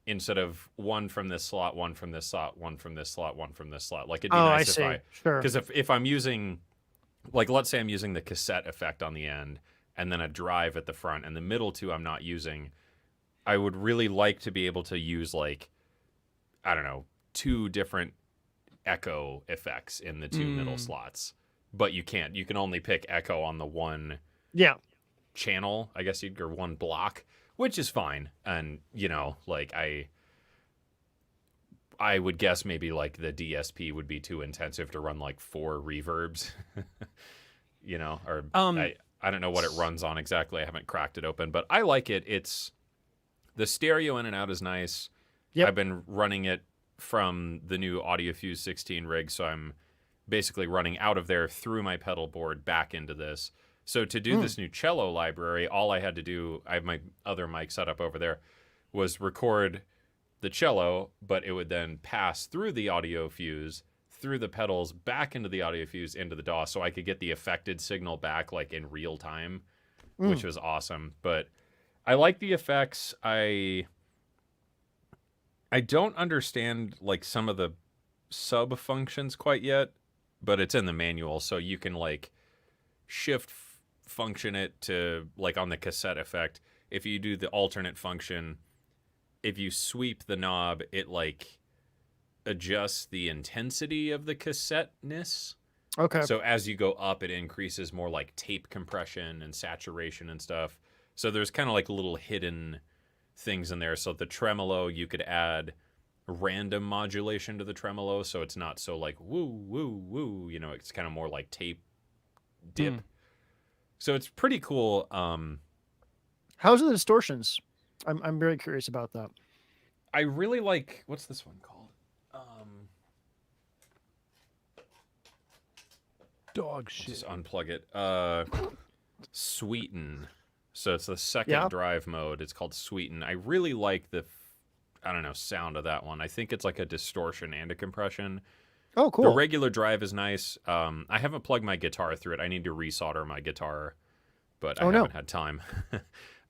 instead of 1 from this slot, 1 from this slot, 1 from this slot, 1 from this slot. Like it'd be nice if Sure. because if I'm using, like, let's say I'm using the cassette effect on the end and then a drive at the front, and the middle 2 I'm not using, I would really like to be able to use, like, I don't know, 2 different echo effects in the 2 middle slots. But you can't. You can only pick echo on the 1 channel, I guess or 1 block, which is fine. And, you know, like I would guess maybe like the DSP would be too intensive to run like 4 reverbs, you know, or I don't know what it runs on exactly. I haven't cracked it open, but I like it. It's the stereo in and out is nice. Yep. I've been running it from the new AudioFuse 16 rig, so I'm basically running out of there through my pedal board back into this. So to do this new cello library, all I had to do, I have my other mic set up over there, was record the cello, but it would then pass through the AudioFuse, through the pedals, back into the AudioFuse, into the DAW, so I could get the affected signal back like in real time, which was awesome. But I like the effects. I don't understand like some of the sub functions quite yet, but it's in the manual, so you can like shift function it to, like, on the cassette effect. If you do the alternate function, if you sweep the knob, it like adjusts the intensity of the cassetteness. Okay. So as you go up, it increases more like tape compression and saturation and stuff. So there's kind of like little hidden things in there. So the tremolo, you could add random modulation to the tremolo, so it's not so like woo woo woo. You know, it's kind of more like tape dip. So it's pretty cool. How's the distortions? I'm very curious about that. I really like, what's this one called? Dog shit. Just unplug it. Sweeten. So it's the second drive mode. It's called Sweeten. I really like the, I don't know, sound of that one. I think it's like a distortion and a compression. Oh, cool. The regular drive is nice. I haven't plugged my guitar through it. I need to resolder my guitar, but I haven't had time.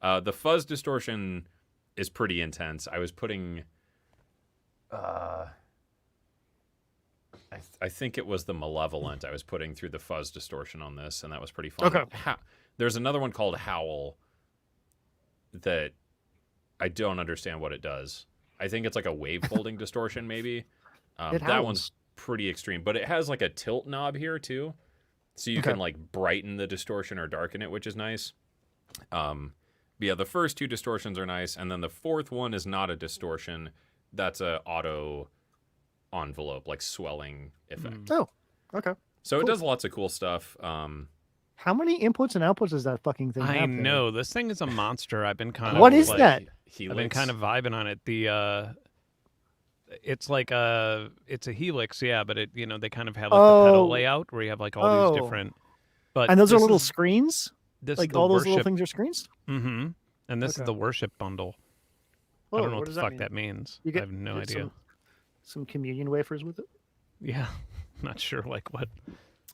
The fuzz distortion is pretty intense. I was putting, I think it was the Malevolent I was putting through the fuzz distortion on this, and that was pretty fun. Okay. There's another one called Howl that I don't understand what it does. I think it's like a wave folding distortion, maybe. That one's pretty extreme, but it has like a tilt knob here too, so you can like brighten the distortion or darken it, which is nice. But yeah, the first two distortions are nice, and then the fourth one is not a distortion. That's a auto envelope, like swelling effect. Oh, okay. So it does lots of cool stuff. How many inputs and outputs does that fucking thing have? I know this thing is a monster. I've been kind of What is that? Helix? I've been kind of vibing on it. It's like it's a Helix, yeah, but it they kind of have like the pedal layout where you have like all these different. But and those are little screens. This like all those little things are screens. Mm-hmm. And this is the worship bundle. I don't know what the fuck that means. I have no idea. Some communion wafers with it. Yeah, not sure like what.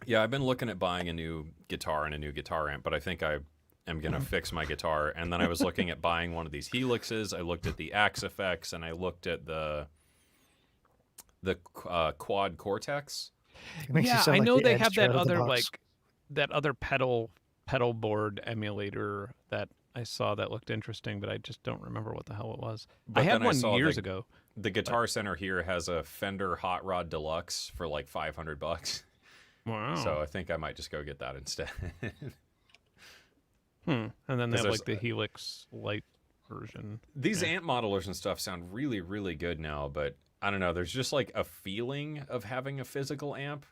Yeah, I've been looking at buying a new guitar and a new guitar amp, but I think I am going to fix my guitar. And then I was looking at buying one of these Helixes. I looked at the Axe Effects, and I looked at the Quad Cortex. Yeah, I know they have that other pedal board emulator that I saw that looked interesting, but I just don't remember what the hell it was. I had one years ago. The Guitar Center here has a Fender Hot Rod Deluxe for like $500. Wow. So I think I might just go get that instead. And then they have like the Helix Lite version. These amp modelers and stuff sound really, really good now, but I don't know. There's just like a feeling of having a physical amp.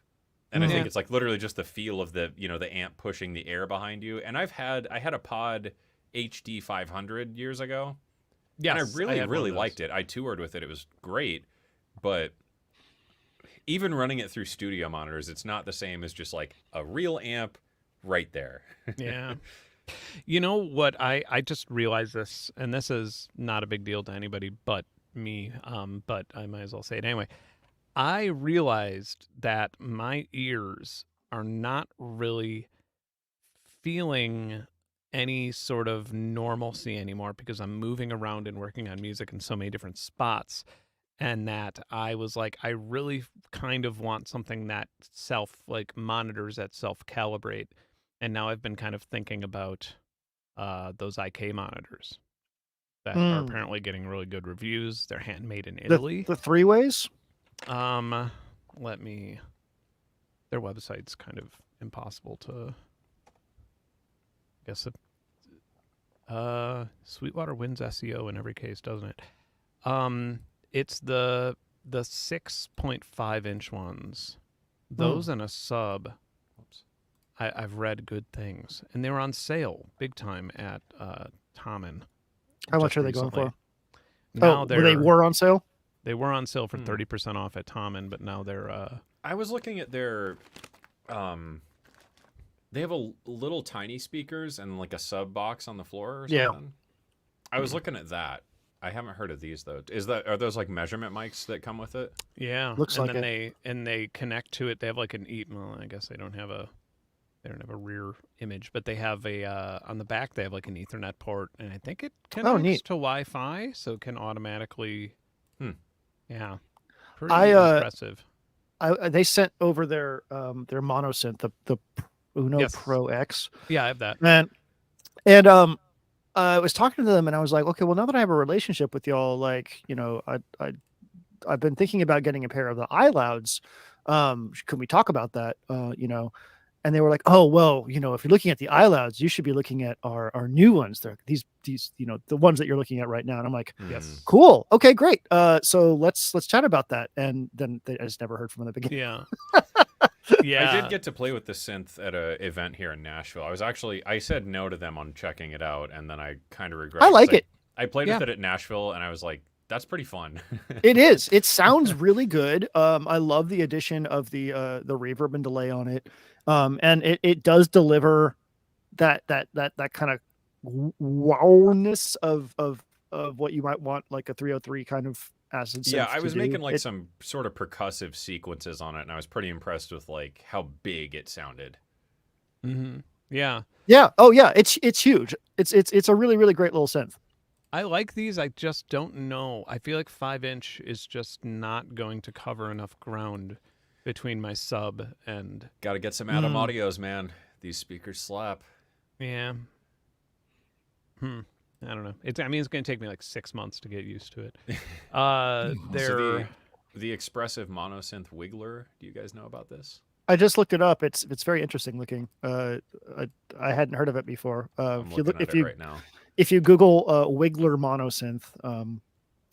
And I think it's like literally just the feel of the amp pushing the air behind you. And I had a Pod HD 500 years ago. Yeah, and I really liked it. I toured with it. It was great. But even running it through studio monitors, it's not the same as just like a real amp right there. Yeah. You know what? I just realized this, and this is not a big deal to anybody but me, but I might as well say it anyway. I realized that my ears are not really feeling any sort of normalcy anymore because I'm moving around and working on music in so many different spots, and that I was like, I really kind of want something that monitors, that self-calibrate. And now I've been kind of thinking about those IK monitors that are apparently getting really good reviews. They're handmade in Italy. The three ways? Their website's kind of impossible to. I guess Sweetwater wins SEO in every case, doesn't it? It's the 6.5 inch ones. Those and a sub. I've read good things, and they were on sale big time at Tommen. How much are they going for? Now they were on sale? They were on sale for 30% off at Tommen, but now they're... I was looking at their... they have a little tiny speakers and like a sub box on the floor or something. Yeah. I was looking at that. I haven't heard of these though. Are those like measurement mics that come with it? Yeah. Looks and like then it. they connect to it. They have like an well, I guess they don't have a rear image, but they have on the back they have like an Ethernet port, and I think it connects to Wi-Fi, so it can automatically. Yeah. Pretty impressive. They sent over their monosynth, the Uno Pro X. Yeah, I have that. And I was talking to them, and I was like, okay, well, now that I have a relationship with y'all, like, I've been thinking about getting a pair of the iLouds. Can we talk about that? and they were like, "Oh, well, you know, if you're looking at the iLouds, you should be looking at our new ones. They're these, you know, the ones that you're looking at right now." And I'm like, Yes. "Cool, okay, great. So let's I about that." And then I just never heard from them again. Yeah. Yeah. I did get to play with the synth at a event here in Nashville. I said no to them on checking it out, and then I kind of regret. I like it. I played with it at Nashville, and I was like, "That's pretty fun." It is. It sounds really good. I love the addition of the reverb and delay on it, and it does deliver that kind of wowness of what you might want, like a 303 kind of acid synth. Yeah, I was making like it, some sort of percussive sequences on it, and I was pretty impressed with like how big it sounded. Mm-hmm. Yeah. Yeah. Oh yeah. It's huge. It's a really, really great little synth. I like these. I just don't know. I feel like 5-inch is just not going to cover enough ground between my sub and. Got to get some Atom Audios, man. These speakers slap. Yeah. I don't know. It's going to take me like 6 months to get used to it. So the expressive monosynth Wiggler. Do you guys know about this? I just looked it up. It's very interesting looking. I hadn't heard of it before. I'm looking at it right now. If you Google Wiggler monosynth,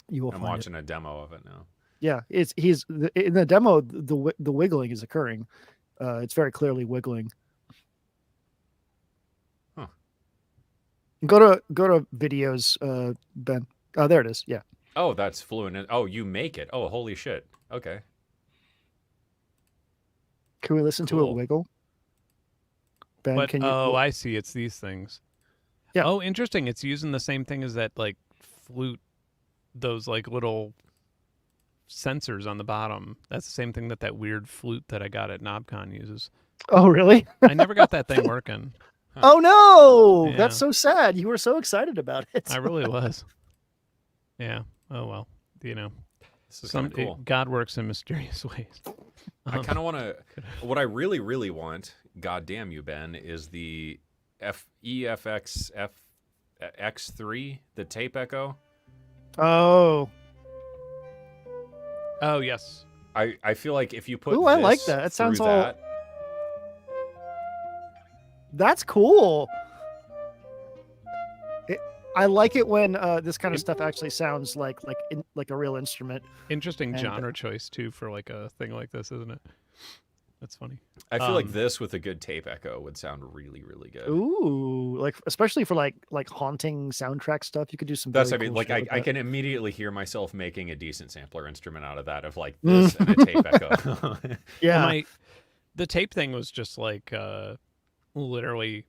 you will I'm find watching a demo of it now. Yeah, he's in the demo. The wiggling is occurring. It's very clearly wiggling. Huh. Go to videos, Ben. Oh, there it is. Yeah. Oh, that's fluent. Oh, you make it. Oh, holy shit. Okay. Can we listen to it wiggle? Ben, But, can you? I see. It's these things. Yeah. Oh, interesting. It's using the same thing as that, like, flute, those, like, little sensors on the bottom. That's the same thing that weird flute that I got at KnobCon uses. Oh, really? I never got that thing working. Huh. Oh, no. Yeah. That's so sad. You were so excited about it. I really was. Yeah. Oh, well. You know. This is kind of cool. God works in mysterious ways. I kind of want to. What I really, really want, goddamn you, Ben, is the EFX X3, the tape echo. Oh. Oh, yes. I feel like if you put Ooh, I like that. It sounds all. That's cool. I like it when this kind of stuff actually sounds like a real instrument. Interesting genre choice too for like a thing like this, isn't it? That's funny. I feel like this with a good tape echo would sound really, really good. Ooh, like especially for like haunting soundtrack stuff, you could do some. That's very I mean, cool like shit with I that. can immediately hear myself making a decent sampler instrument out of that, of like this and a tape echo. Yeah. Well, the tape thing was just like literally,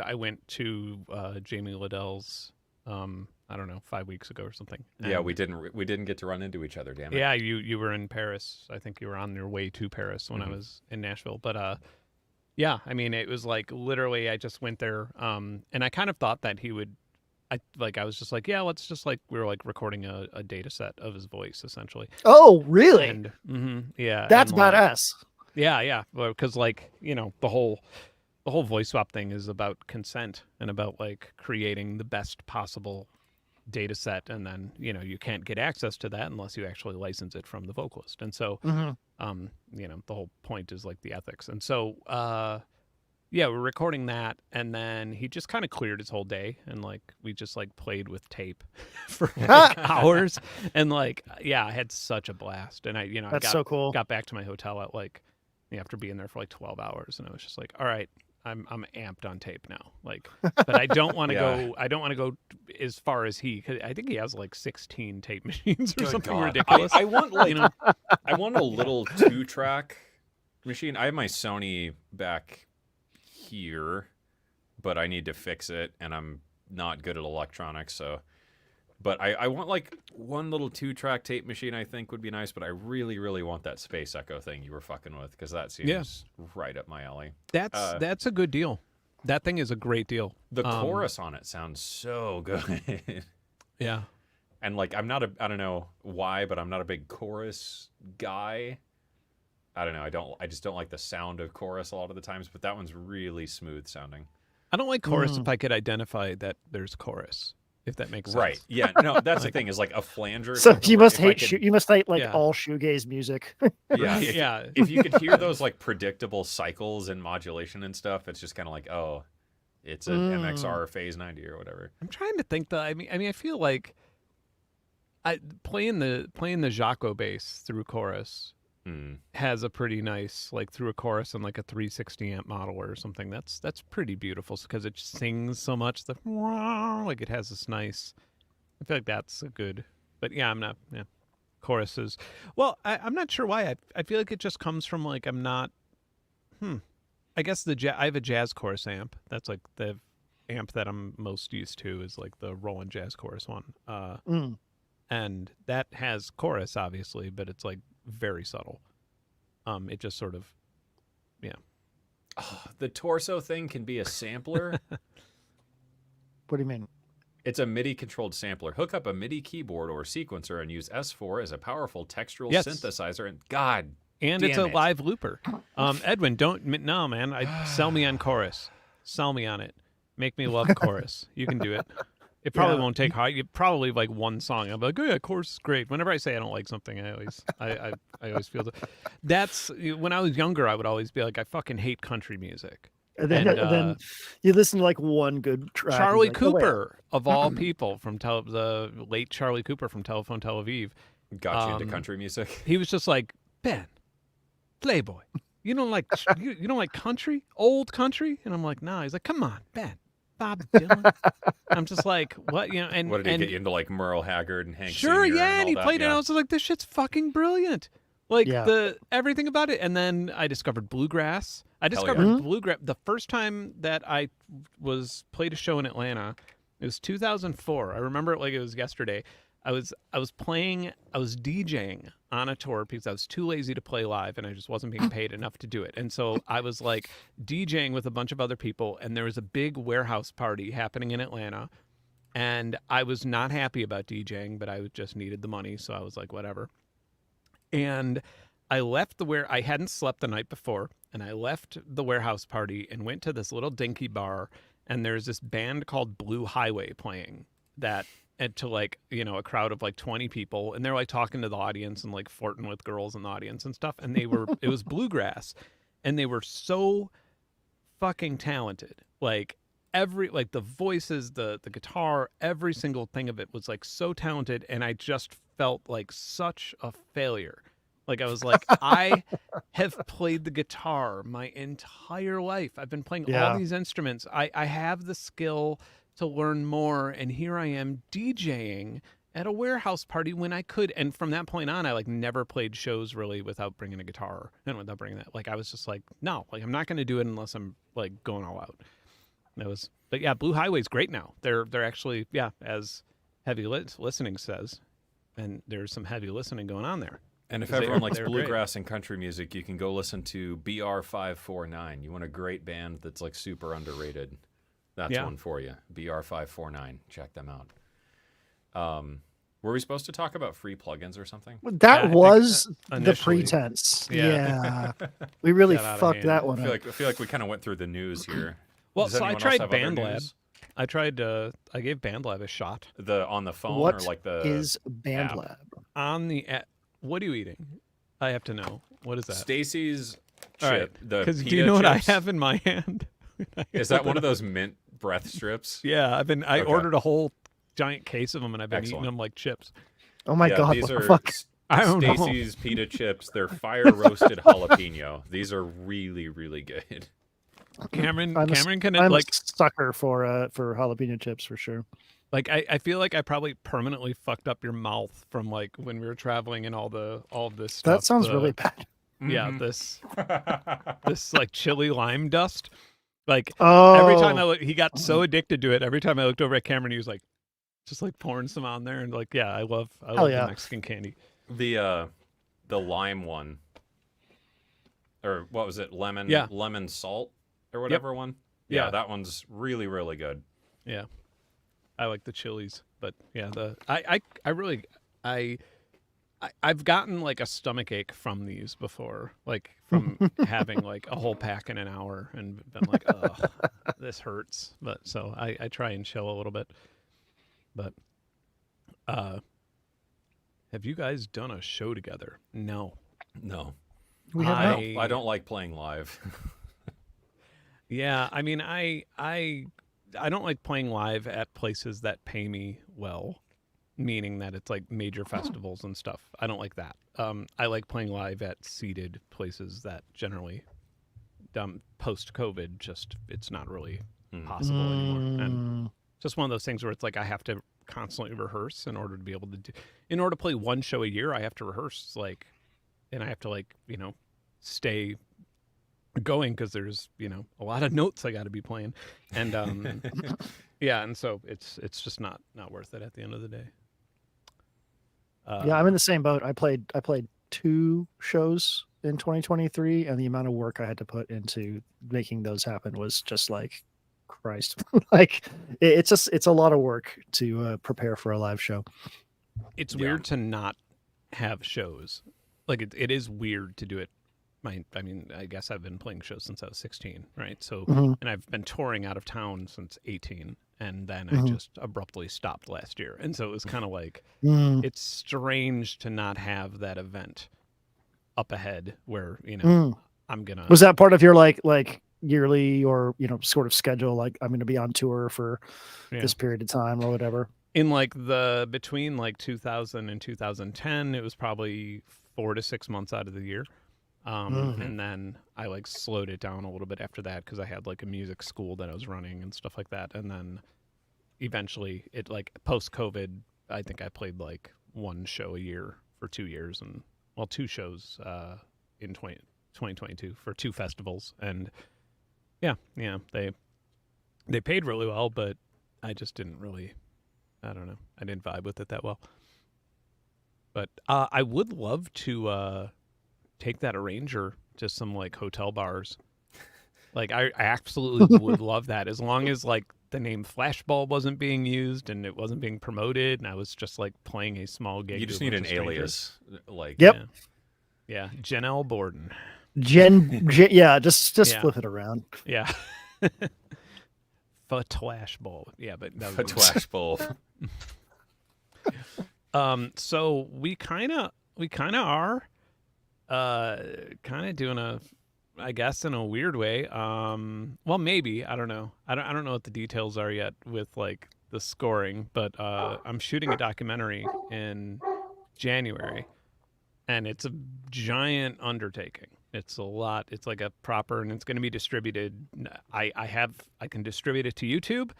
I went to Jamie Liddell's. I don't know, 5 weeks ago or something. Yeah, we didn't get to run into each other. Damn it. Yeah, you were in Paris. I think you were on your way to Paris when I was in Nashville. But yeah, I mean, it was like literally I just went there, and I kind of thought that he would. I was just like, yeah, let's just like we were like recording a data set of his voice essentially. Oh, really? And yeah, That's and, like, badass. Yeah, because like the whole voice swap thing is about consent and about like creating the best possible data set, and then you can't get access to that unless you actually license it from the vocalist. And so the whole point is like the ethics. And so yeah, we're recording that, and then he just kind of cleared his whole day, and like we just like played with tape for like hours, and like I had such a blast. And I That's so cool. got back to my hotel at like after being there for like 12 hours, and I was just like, all right, I'm amped on tape now. Like, but I don't want to go. I don't want to go as far as he. Cause I think he has like 16 tape machines or Good something God. ridiculous. I want like I want a little 2-track machine. I have my Sony back here, but I need to fix it, and I'm not good at electronics, so. But I want like one little 2-track tape machine. I think would be nice, but I really, really want that Space Echo thing you were fucking with, because that seems right up my alley. That's a good deal. That thing is a great deal. The chorus on it sounds so good. Yeah. And like I don't know why, but I'm not a big chorus guy. I don't know. I just don't like the sound of chorus a lot of the times, but that one's really smooth sounding. I don't like chorus if I could identify that there's chorus. if that makes sense. Right. Yeah. No, that's the thing is like a flanger. So you must hate could, you must hate like all shoegaze music. Yeah. Yeah. If you could hear those like predictable cycles and modulation and stuff, it's just kind of like, oh, it's an MXR Phase 90 or whatever. I'm trying to think though. I mean, I feel like playing the Jaco bass through chorus has a pretty nice, like through a chorus and like a 360 amp model or something. That's pretty beautiful because it sings so much. Like it has this nice. I feel like that's a good. But yeah, I'm not. Yeah, choruses. Well, I'm not sure why. I feel like it just comes from like I'm not. I guess I have a jazz chorus amp. That's like the amp that I'm most used to is like the Roland jazz chorus one. And that has chorus obviously, but it's like very subtle. It just sort of, yeah. Oh, the torso thing can be a sampler. What do you mean? It's a MIDI controlled sampler. Hook up a MIDI keyboard or sequencer and use S4 as a powerful textural synthesizer. And God. And it's a live looper. Edwin, no, man. Sell me on chorus. Sell me on it. Make me love chorus. You can do it. It probably won't take high. Probably like one song. I'm like, oh yeah, chorus is great. Whenever I say I don't like something, I always feel that's when I was younger. I would always be like, I fucking hate country music. And then you listen to like one good track. Charlie Cooper, of all people, from the late Charlie Cooper from Telephone Tel Aviv, got you into country music. He was just like, Ben, Playboy, you don't like you don't like country, old country, and I'm like, nah. He's like, come on, Ben, Bob Dylan. I'm just like, what, and what did he get you into, like Merle Haggard and Hank Sure, Sr. and he played it. And I was like, this shit's fucking brilliant. Like everything about it. And then I discovered bluegrass. I discovered bluegrass the first time that I played a show in Atlanta. It was 2004. I remember it like it was yesterday. I was DJing on a tour because I was too lazy to play live and I just wasn't being paid enough to do it. And so I was like DJing with a bunch of other people, and there was a big warehouse party happening in Atlanta. And I was not happy about DJing, but I just needed the money, so I was like, whatever. And I left I hadn't slept the night before, and I left the warehouse party and went to this little dinky bar, and there's this band called Blue Highway playing that. And to like, a crowd of like 20 people, and they're like talking to the audience and like flirting with girls in the audience and stuff. And it was bluegrass, and they were so fucking talented. Like the voices, the guitar, every single thing of it was like so talented. And I just felt like such a failure. Like I was like, I have played the guitar my entire life. I've been playing all these instruments. I have the skill to learn more, and here I am DJing at a warehouse party when I could. And from that point on, I like never played shows really without bringing a guitar and without bringing that. Like I was just like, no, like I'm not going to do it unless I'm like going all out. But yeah, Blue Highway's great now. They're actually as heavy listening says, and there's some heavy listening going on there. And if everyone likes bluegrass and country music, you can go listen to BR549. You want a great band that's like super underrated. That's one for you. BR549. Check them out. Were we supposed to talk about free plugins or something? That was the pretense. Yeah. We really fucked that one up. I feel like we kind of went through the news here. Well, so I tried BandLab. I gave BandLab a shot. On the phone what or like the is BandLab? App? On the app. What are you eating? I have to know. What is that? Stacy's chip. Because do you know what I have in my hand? Is that one of those mint breath strips? Yeah, I ordered a whole giant case of them, and I've been eating them like chips. Oh my god! These are Stacy's pita chips. They're fire roasted jalapeno. These are really, really good. Cameron I'm like a sucker for jalapeno chips for sure. Like I feel like I probably permanently fucked up your mouth from like when we were traveling and all of this stuff. That sounds really bad. Yeah, this like chili lime dust. Like every time he got so addicted to it. Every time I looked over at Cameron, he was like, just like pouring some on there, and like, yeah, I love the Mexican candy. The lime one, or what was it? Lemon salt or whatever one. Yeah, that one's really, really good. Yeah, I like the chilies, but yeah, I've gotten like a stomach ache from these before, like from having like a whole pack in an hour and been like, oh, this hurts. But so I try and chill a little bit. But have you guys done a show together? No. We have not. I don't like playing live. Yeah, I mean, I don't like playing live at places that pay me well, meaning that it's like major festivals and stuff. I don't like that. I like playing live at seated places that generally, post-COVID, just it's not really possible anymore. And just one of those things where it's like I have to constantly rehearse in order to be able to in order to play one show a year, I have to rehearse, like, and I have to, like, you know, stay going because there's, you know, a lot of notes I got to be playing, and yeah, and so it's just not worth it at the end of the day. Yeah, I'm in the same boat. I played 2 shows in 2023, and the amount of work I had to put into making those happen was just like, Christ. Like, it's a lot of work to prepare for a live show. It's weird to not have shows. Like, it is weird to do it. I mean, I guess I've been playing shows since I was 16, right? So, and I've been touring out of town since 18, and then I just abruptly stopped last year. And so it was kind of like, it's strange to not have that event up ahead where, you know, I'm gonna. Was that part of your like yearly or, you know, sort of schedule? Like, I'm going to be on tour for this period of time or whatever. In like between like 2000 and 2010, it was probably 4 to 6 months out of the year. And then I like slowed it down a little bit after that because I had like a music school that I was running and stuff like that. And then eventually it, like, post-COVID, I think I played like 1 show a year for 2 years, and 2 shows in 2022 for 2 festivals. And yeah, they paid really well, but I just didn't really, I don't know, I didn't vibe with it that well. But I would love to take that arranger to some like hotel bars. Like, I absolutely would love that, as long as like the name Flashball wasn't being used and it wasn't being promoted, and I was just like playing a small gig. You just need an alias, like. Yep. Yeah, Janelle Borden. Yeah, just flip it around. Yeah. Fatwashball. Yeah, but that was Fatwashball. So we kind of are kind of doing a, I guess, in a weird way. Well, maybe, I don't know. I don't know what the details are yet with like the scoring, but I'm shooting a documentary in January, and it's a giant undertaking. It's a lot. It's like a proper, and it's going to be distributed. I can distribute it to YouTube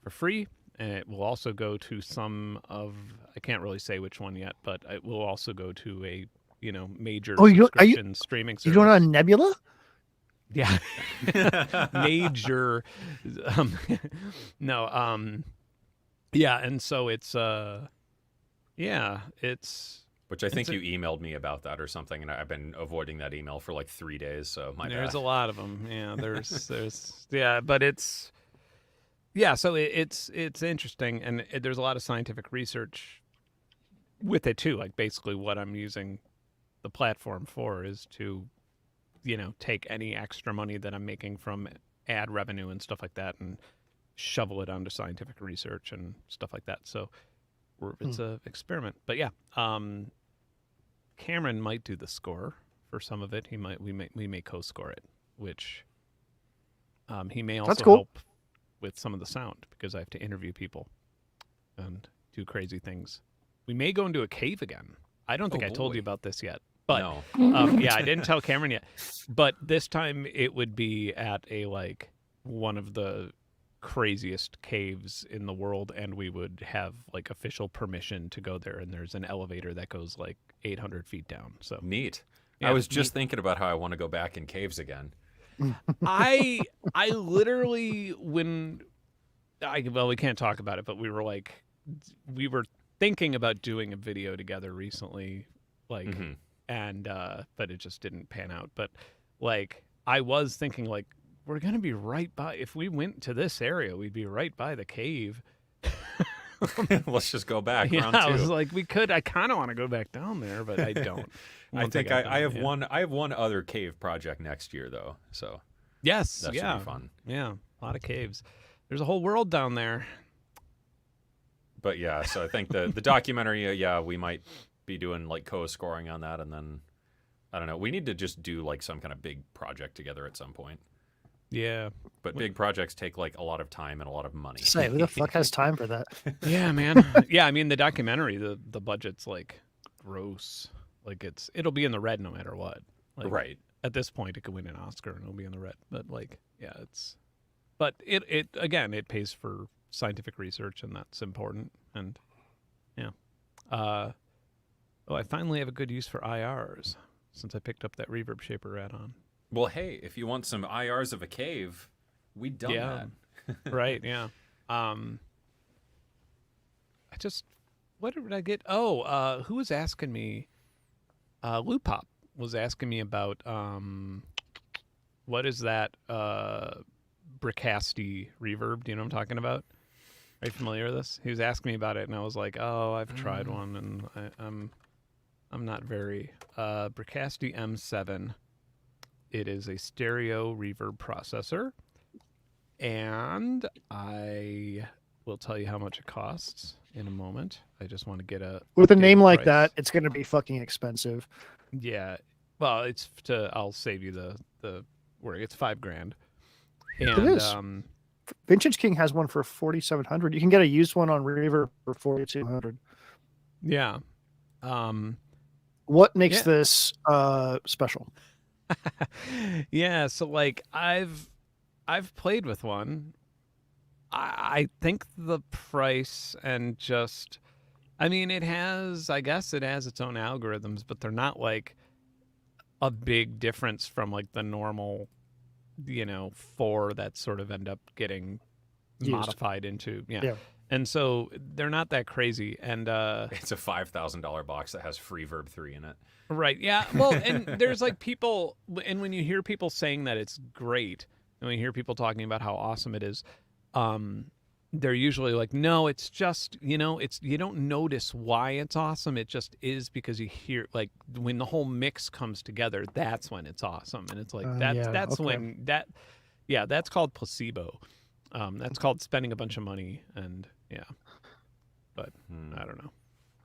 for free, and it will also go to some of, I can't really say which one yet, but it will also go to a, you know, major subscription streaming service. You doing it on Nebula? Yeah. Major. No. Yeah, and so it's it's. Which I think you emailed me about that or something, and I've been avoiding that email for like 3 days. So there's a lot of them. Yeah, there's yeah, but it's so it's interesting, and there's a lot of scientific research with it too. Like, basically, what I'm using the platform for is to, you know, take any extra money that I'm making from ad revenue and stuff like that and shovel it onto scientific research and stuff like that. So it's an experiment. But yeah, Cameron might do the score for some of it. We may co-score it, which he may also help with some of the sound, because I have to interview people and do crazy things. We may go into a cave again. I don't think I told you about this yet. But no. Yeah, I didn't tell Cameron yet. But this time it would be at a like one of the craziest caves in the world, and we would have like official permission to go there, and there's an elevator that goes like 800 feet down. So neat. Yeah, I was just thinking about how I want to go back in caves again. I literally, we can't talk about it, but we were thinking about doing a video together recently, like, and but it just didn't pan out. But like, I was thinking, like, we're gonna be right by, if we went to this area, we'd be right by the cave. Let's just go back. Yeah, round 2. I was like, we could. I kind of want to go back down there, but I don't. I think I have one. I have one other cave project next year, though. So yes, that should be fun. Yeah, a lot of caves. There's a whole world down there. But yeah, so I think the documentary, yeah, we might be doing like co-scoring on that, and then I don't know. We need to just do like some kind of big project together at some point. Yeah. But big projects take like a lot of time and a lot of money. Say, who the fuck has time for that? Yeah, man. Yeah, I mean the documentary, the budget's like gross. Like it'll be in the red no matter what. Like, Right. At this point, it could win an Oscar and it'll be in the red. But like, yeah, but it again, it pays for scientific research and that's important. And yeah, I finally have a good use for IRs since I picked up that Reverb Shaper add-on. Well, hey, if you want some IRs of a cave, we done that. Right, yeah. What did I get? Oh, who was asking me? Lupop was asking me about what is that Bricasti reverb? Do you know what I'm talking about? Are you familiar with this? He was asking me about it, and I was like, "Oh, I've tried one, and I'm not very Bricasti M7. It is a stereo reverb processor, and I will tell you how much it costs in a moment. I just want to get a with a name like price. that. It's going to be fucking expensive. Yeah, well, I'll save you the work. It's $5,000. And, it is. Vintage King has one for 4,700. You can get a used one on Reverb for 4,200. Yeah. What makes this special? Yeah, so like I've played with one. I think the price and just, I mean, I guess it has its own algorithms, but they're not like a big difference from like the normal, 4 that sort of end up getting used. Modified into, yeah. And so they're not that crazy. And it's a $5,000 box that has Freeverb 3 in it. Right. Yeah. Well, and there's like people, and when you hear people saying that it's great, and when you hear people talking about how awesome it is, they're usually like, no, it's just, you don't notice why it's awesome. It just is because you hear, like, when the whole mix comes together, that's when it's awesome. And it's like, when that's called placebo. That's called spending a bunch of money. And yeah, but I don't know.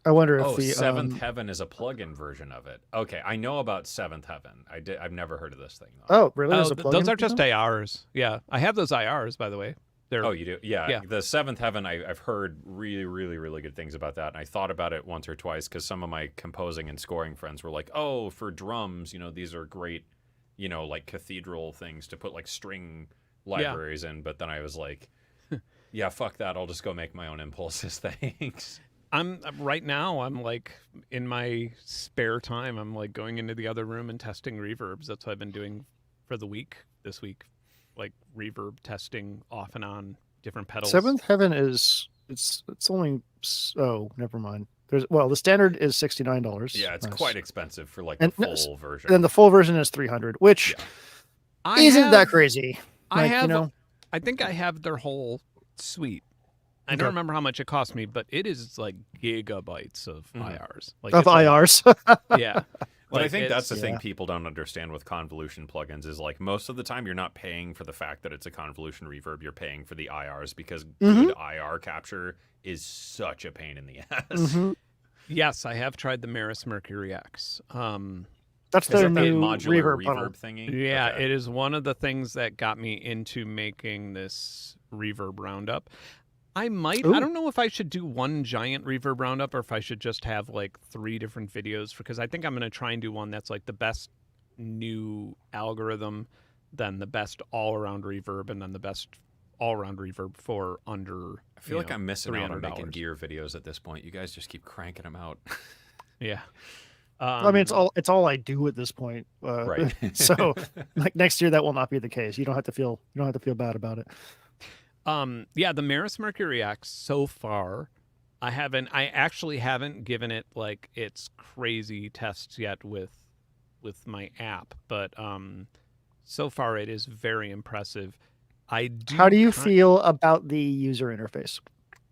I wonder if the Seventh Heaven is a plug-in version of it. Okay, I know about Seventh Heaven. I've never heard of this thing though. Oh, really? Those are just IRs. Yeah, I have those IRs, by the way. Oh, you do? Yeah. The Seventh Heaven, I've heard really, really, really good things about that, and I thought about it once or twice because some of my composing and scoring friends were like, "Oh, for drums, these are great, like cathedral things to put like string libraries in." But then I was like, "Yeah, fuck that. I'll just go make my own impulses." Thanks. I'm like in my spare time, I'm like going into the other room and testing reverbs. That's what I've been doing for this week, like reverb testing off and on different pedals. Seventh Heaven it's only, never mind. The standard is $69. Yeah, it's quite expensive for like the full version. And then the full version is $300, which isn't that crazy. I think I have their whole suite. I don't remember how much it cost me, but it is like gigabytes of IRs. Like IRs. Yeah. But I think that's the thing people don't understand with convolution plugins is like most of the time you're not paying for the fact that it's a convolution reverb. You're paying for the IRs because good IR capture is such a pain in the ass. Mm-hmm. Yes, I have tried the Maris Mercury X. That's their new modular reverb thingy. Yeah, okay. It is one of the things that got me into making this reverb roundup. I don't know if I should do one giant reverb roundup or if I should just have like 3 different videos because I think I'm going to try and do one that's like the best new algorithm, then the best all-around reverb, and then the best all-around reverb for under I feel like I'm missing out on making $300. gear videos at this point. You guys just keep cranking them out. Yeah. I mean, it's all I do at this point. Right. So like next year, that will not be the case. You don't have to feel bad about it. The Maris Mercury X so far, I actually haven't given it like its crazy tests yet with my app, but so far it is very impressive. How do you feel about the user interface?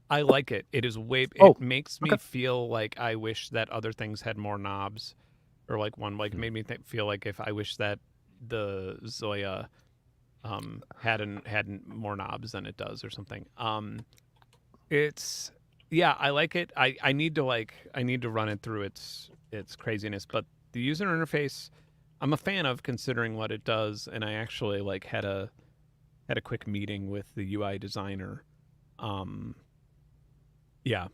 I like it. It is it makes me feel like I wish that other things had more knobs, or like one made me feel like if I wish that the Zoya had more knobs than it does or something. Yeah, I like it. I need to run it through its craziness, but the user interface I'm a fan of, considering what it does, and I actually like had a quick meeting with the UI designer. Yeah.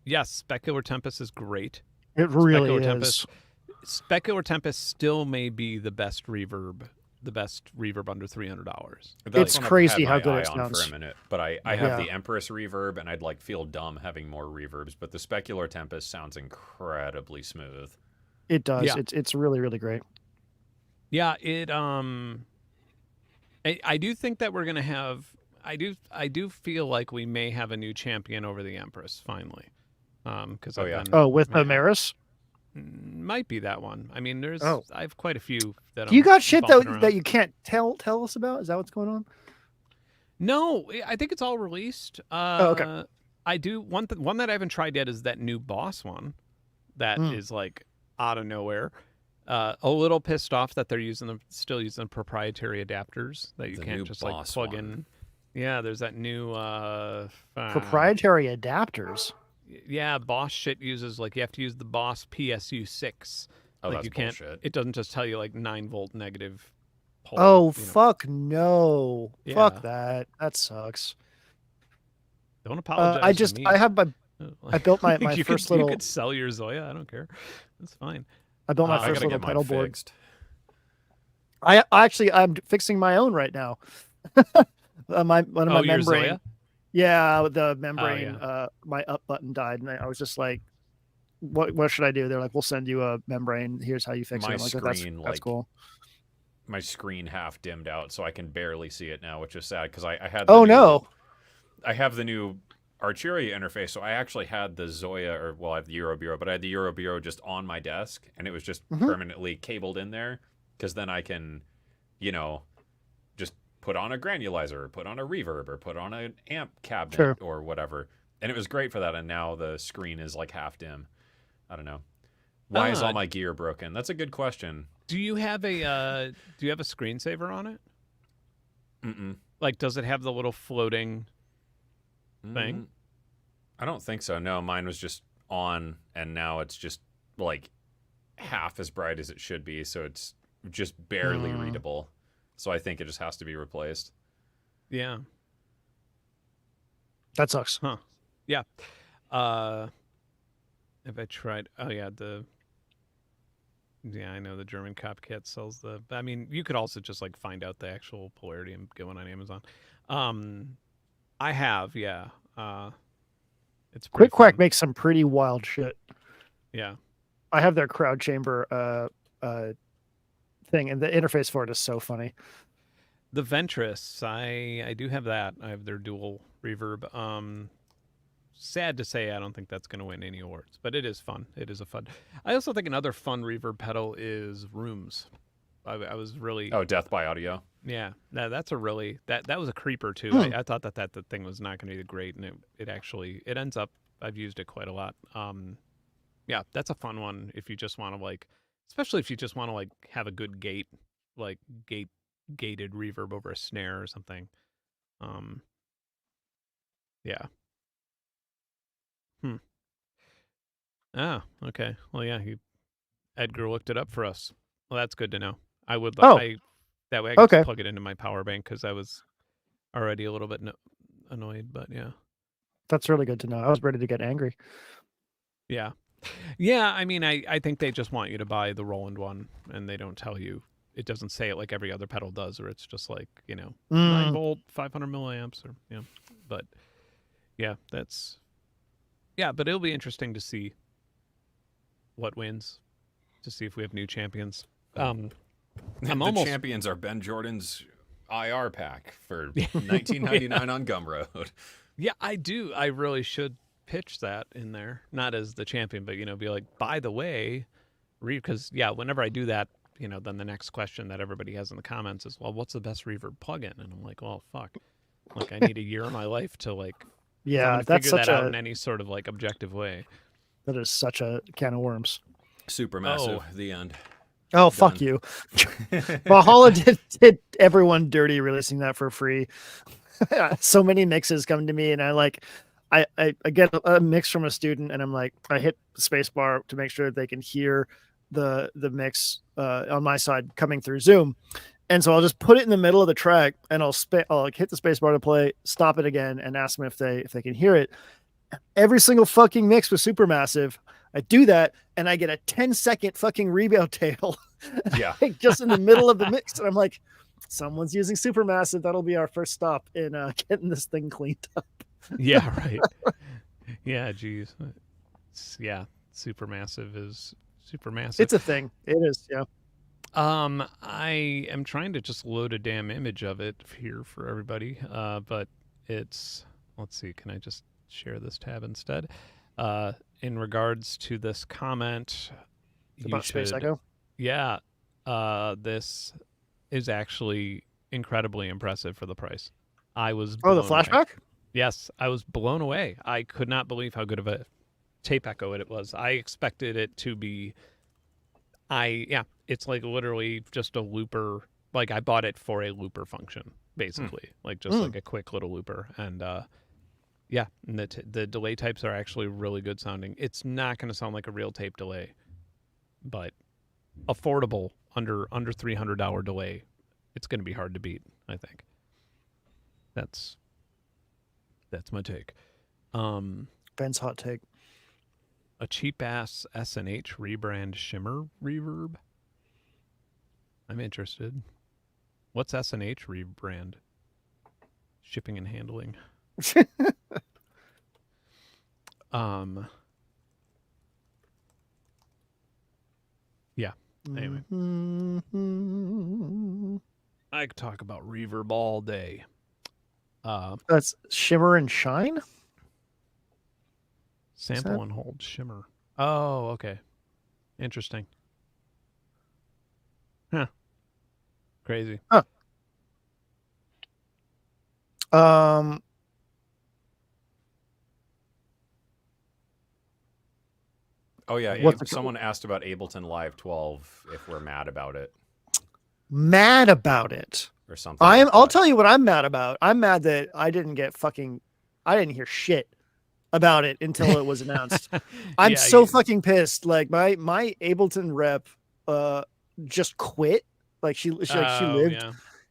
Yes, Specular Tempest is great. It really Specular is. Tempest, Specular Tempest still may be the best reverb under $300. It's crazy how good it on sounds. For a minute, but I have the Empress reverb, and I'd like feel dumb having more reverbs. But the Specular Tempest sounds incredibly smooth. It does. Yeah. It's really, really great. Yeah, it I do think that we're gonna have I do feel like we may have a new champion over the Empress finally. Because with Amaris? Might be that one. I mean, I have quite a few that you got shit that you can't tell us about? Is that what's going on? No, I think it's all released. Okay. I do one that I haven't tried yet is that new Boss one that is like out of nowhere. A little pissed off that they're still using proprietary adapters that you can't just like plug in. Yeah, there's that new proprietary adapters. Yeah, Boss shit uses like you have to use the Boss PSU6. Oh, like that's you can't. Bullshit. It doesn't just tell you like 9-volt negative. Pole, oh fuck no! Yeah. Fuck that. That sucks. Don't apologize. I built my first little. You could sell your Zoya. I don't care. That's fine. I built my first little pedal board. Fixed. I'm fixing my own right now. One of my membrane. Zoya? Yeah, the membrane. My up button died, and I was just like, "What should I do?" They're like, "We'll send you a membrane. Here's how you fix it." I'm like, that's cool. My screen half dimmed out, so I can barely see it now, which is sad because I had. I have the new Arturia interface, so I actually had the Zoya, I have the Euro Bureau, but I had the Euro Bureau just on my desk, and it was just permanently cabled in there, because then I can, just put on a granulizer, or put on a reverb, or put on an amp cabinet, or whatever. And it was great for that, and now the screen is like half dim. I don't know. Why is all my gear broken? That's a good question. Do you have a screensaver on it? Mm-mm. Like, does it have the little floating thing? I don't think so. No, mine was just on, and now it's just like half as bright as it should be, so it's just barely readable. So I think it just has to be replaced. Yeah. That sucks. Huh. Yeah. Have I tried? Oh yeah, I know the German Copcat sells the. I mean, you could also just like find out the actual polarity and get one on Amazon. I have, yeah. It's Quick Quack makes some pretty wild shit. Yeah. I have their crowd chamber thing, and the interface for it is so funny. The Ventress, I do have that. I have their dual reverb. Sad to say, I don't think that's going to win any awards, but it is fun. It is a fun. I also think another fun reverb pedal is Rooms. I was really. Oh, Death by Audio. Yeah, that's a really that was a creeper too. I thought that the thing was not going to be great, and it ends up. I've used it quite a lot. Yeah, that's a fun one if you just want to especially if you just want to have a good gated reverb over a snare or something. Yeah. Ah, okay. Well, yeah, Edgar looked it up for us. Well, that's good to know. I would that way I could just plug it into my power bank, because I was already a little bit annoyed, but yeah. That's really good to know. I was ready to get angry. Yeah. Yeah, I mean, I think they just want you to buy the Roland one, and they don't tell you. It doesn't say it like every other pedal does, or it's just like, 9-volt, 500 milliamps, or But yeah, but it'll be interesting to see what wins, to see if we have new champions. The champions are Ben Jordan's IR pack for $19.99 on Gumroad. Yeah, I do. I really should pitch that in there, not as the champion, but be like, by the way, because whenever I do that, then the next question that everybody has in the comments is, well, what's the best reverb plugin? And I'm like, well, fuck, I need a year of my life to that's figure such that out in any sort of objective way. That is such a can of worms. Supermassive. The end. Oh, done. Fuck you. Valhalla did everyone dirty releasing that for free. So many mixes come to me, and I get a mix from a student, and I'm like, I hit the space bar to make sure that they can hear the mix on my side coming through Zoom. And so I'll just put it in the middle of the track, and I'll like hit the space bar to play, stop it again, and ask them if they can hear it. Every single fucking mix was Supermassive. I do that, and I get a 10-second fucking rebound tail. Yeah. Just in the middle of the mix. And I'm like, someone's using Supermassive. That'll be our first stop in getting this thing cleaned up. Yeah, right. Yeah, geez. Yeah, Supermassive is Supermassive. It's a thing. It is, yeah. I am trying to just load a damn image of it here for everybody. But it's, let's see, can I just share this tab instead? In regards to this comment, about Space Echo? Yeah, this is actually incredibly impressive for the price. I was the flashback? Away. Yes, I was blown away. I could not believe how good of a tape echo it was. I expected it to be, it's like literally just a looper. Like I bought it for a looper function, basically, like just like a quick little looper. And and the delay types are actually really good sounding. It's not going to sound like a real tape delay, but affordable under $300 delay. It's going to be hard to beat, I think. That's my take. Ben's hot take. A cheap ass S&H rebrand shimmer reverb. I'm interested. What's S&H rebrand? Shipping and handling. Yeah. Anyway. I could talk about reverb all day. That's Shimmer and Shine? Sample and hold shimmer. Oh, okay. Interesting. Huh. Crazy. Huh. Oh yeah, someone asked about Ableton Live 12 if we're mad about it. Mad about it. Or something. I'll tell you what I'm mad about. I'm mad that I didn't hear shit about it until it was announced. I'm fucking pissed. Like my Ableton rep just quit. Like she lived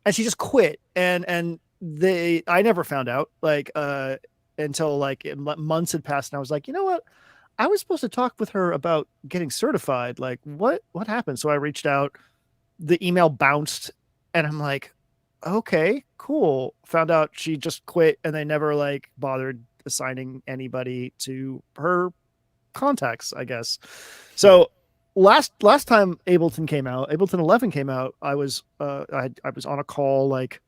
and she just quit. And I never found out until like months had passed, and I was like, you know what? I was supposed to talk with her about getting certified. Like what happened? So I reached out, the email bounced, and I'm like, okay, cool. Found out she just quit, and they never like bothered assigning anybody to her contacts, I guess. So last time Ableton 11 came out, I was I was on a call like,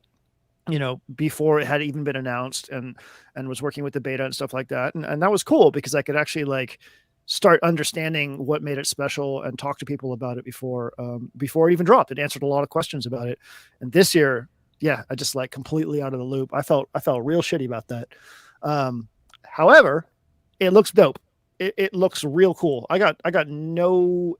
before it had even been announced, and was working with the beta and stuff like that. And that was cool because I could actually like start understanding what made it special and talk to people about it before it even dropped. It answered a lot of questions about it. And this year, I just like completely out of the loop. I felt real shitty about that. However, it looks dope. It looks real cool. I got no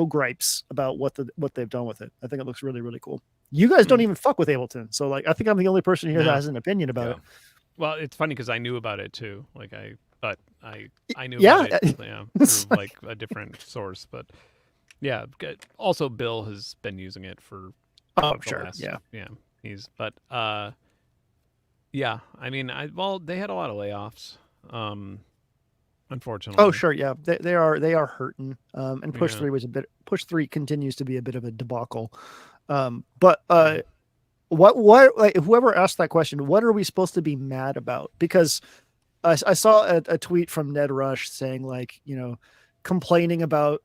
gripes about what they've done with it. I think it looks really, really cool. You guys don't even fuck with Ableton, so like I think I'm the only person here that has an opinion about it. Well, it's funny because I knew about it too. Like I knew about it through like a different source, but yeah. Also, Bill has been using it for. Oh, sure. Yeah. I mean, they had a lot of layoffs. Unfortunately. Oh, sure. Yeah, they are hurting. And Push 3 continues to be a bit of a debacle. But what like whoever asked that question, what are we supposed to be mad about? Because I saw a tweet from Ned Rush saying like, complaining about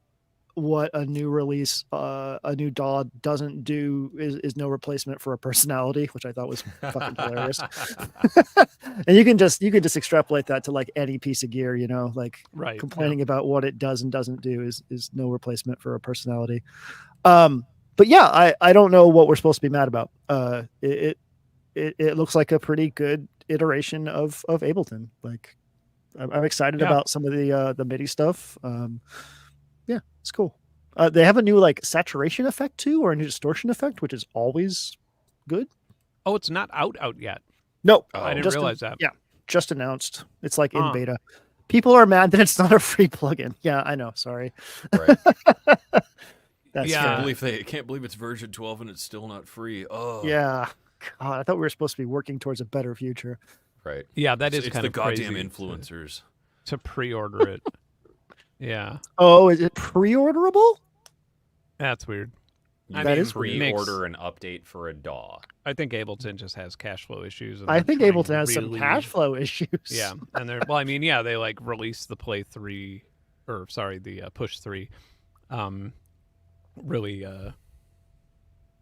what a new release, a new DAW doesn't do is no replacement for a personality, which I thought was fucking hilarious. And you can just extrapolate that to like any piece of gear, like complaining about what it does and doesn't do is no replacement for a personality. But yeah, I don't know what we're supposed to be mad about. It looks like a pretty good iteration of Ableton. Like I'm excited about some of the MIDI stuff. Yeah, it's cool. They have a new like saturation effect too, or a new distortion effect, which is always good. Oh, it's not out yet. No, I didn't realize that. Yeah, just announced. It's like in Huh. beta. People are mad that it's not a free plugin. Yeah, I know. Sorry. Right. That's Yeah. fair. Can't believe it's version 12 and it's still not free. Oh. Yeah. God, I thought we were supposed to be working towards a better future. Right. Yeah, that is It's kind the of goddamn crazy influencers. to pre-order it. Yeah, Oh, is it pre-orderable? that's weird. You That can is weird. pre-order an update for a DAW. I think Ableton just has cash flow issues. And I they're think trying Ableton has some really- cash flow issues. Yeah, and they're well. I mean, yeah, they like released the Play 3, or sorry, the Push 3. Really,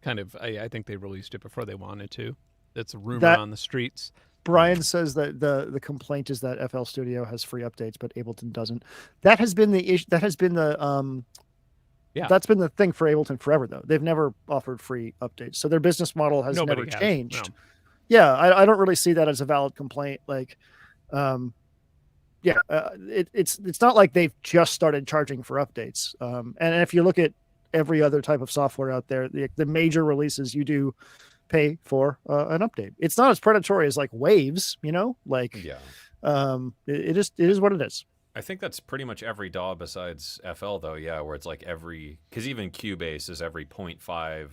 kind of. I think they released it before they wanted to. It's a rumor That- on the streets. Brian says that the complaint is that FL Studio has free updates, but Ableton doesn't. That has been the issue. That has been the Yeah. That's been the thing for Ableton forever, though. They've never offered free updates, so their business model has Nobody never has, changed. no. Yeah, I don't really see that as a valid complaint. Like, it's not like they've just started charging for updates. And if you look at every other type of software out there, the major releases, you do pay for an update. It's not as predatory as like Waves, like Yeah. it is what it is. I think that's pretty much every DAW besides FL, though. Yeah, where it's like because even Cubase is every 0.5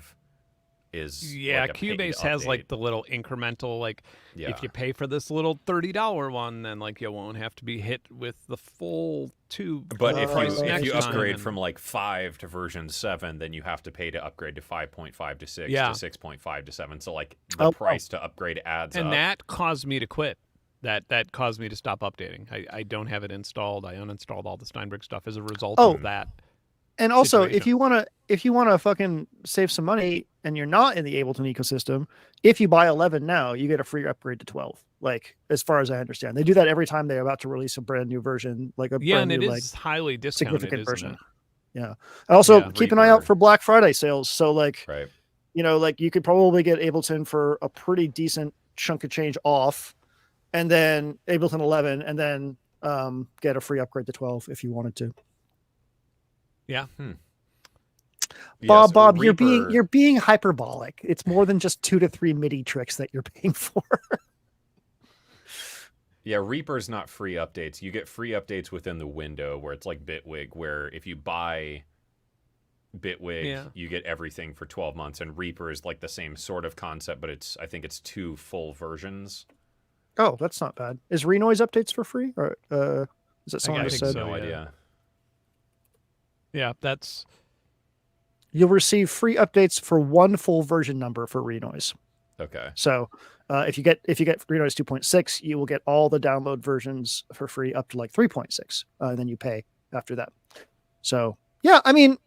is. Yeah, like a paid Cubase has like update. the little incremental, like Yeah. if you pay for this little $30 one, then like you won't have to be hit with the full tube. But price if next you time, upgrade and- from like 5 to version 7, then you have to pay to upgrade to 5.5 to 6 Yeah. to 6.5 to 7. So like Oh, the wow. price to upgrade adds and up. that caused me to quit. That caused me to stop updating. I don't have it installed. I uninstalled all the Steinberg stuff as a result Oh. of that. And also, if situation. you wanna fucking save some money and you're not in the Ableton ecosystem, if you buy 11 now, you get a free upgrade to 12. Like, as far as I understand, they do that every time they're about to release a brand new version, like a Yeah, brand and new it like is highly discounted, significant isn't version. it? Yeah. And also, Yeah. keep an eye out Reaper. for Black Friday sales. So like, Right. like you could probably get Ableton for a pretty decent chunk of change off, and then Ableton 11, and then get a free upgrade to 12 if you wanted to. Yeah. Yes, Bob, Reaper- you're being hyperbolic. It's more than just 2 to 3 MIDI tricks that you're paying for. Yeah, Reaper's not free updates. You get free updates within the window where it's like Bitwig, where if you buy Bitwig, Yeah. you get everything for 12 months. And Reaper is like the same sort of concept, but I think it's 2 full versions. Oh, that's not bad. Is Renoise updates for free, or is it I someone I just think said have no so, yeah. idea. Yeah, that's you'll receive free updates for 1 full version number for Renoise? Okay. So if you get Renoise 2.6, you will get all the download versions for free up to like 3.6, and then you pay after that. So yeah, I mean,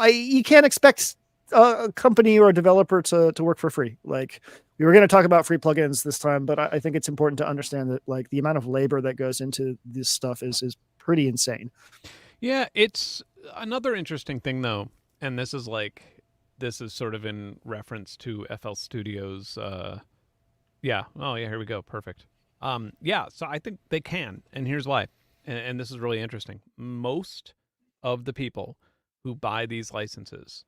you can't expect a company or a developer to work for free. Like, we were going to talk about free plugins this time, but I think it's important to understand that like the amount of labor that goes into this stuff is pretty insane. Yeah, it's another interesting thing though, and this is sort of in reference to FL Studios. Yeah. Oh yeah, here we go. Perfect. Yeah, so I think they can, and here's why. And this is really interesting. Most of the people who buy these licenses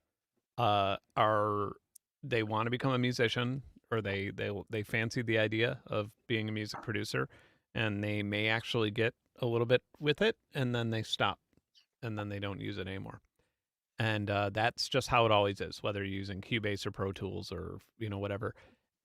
they want to become a musician, or they fancy the idea of being a music producer, and they may actually get a little bit with it, and then they stop, and then they don't use it anymore. And that's just how it always is, whether you're using Cubase or Pro Tools or whatever.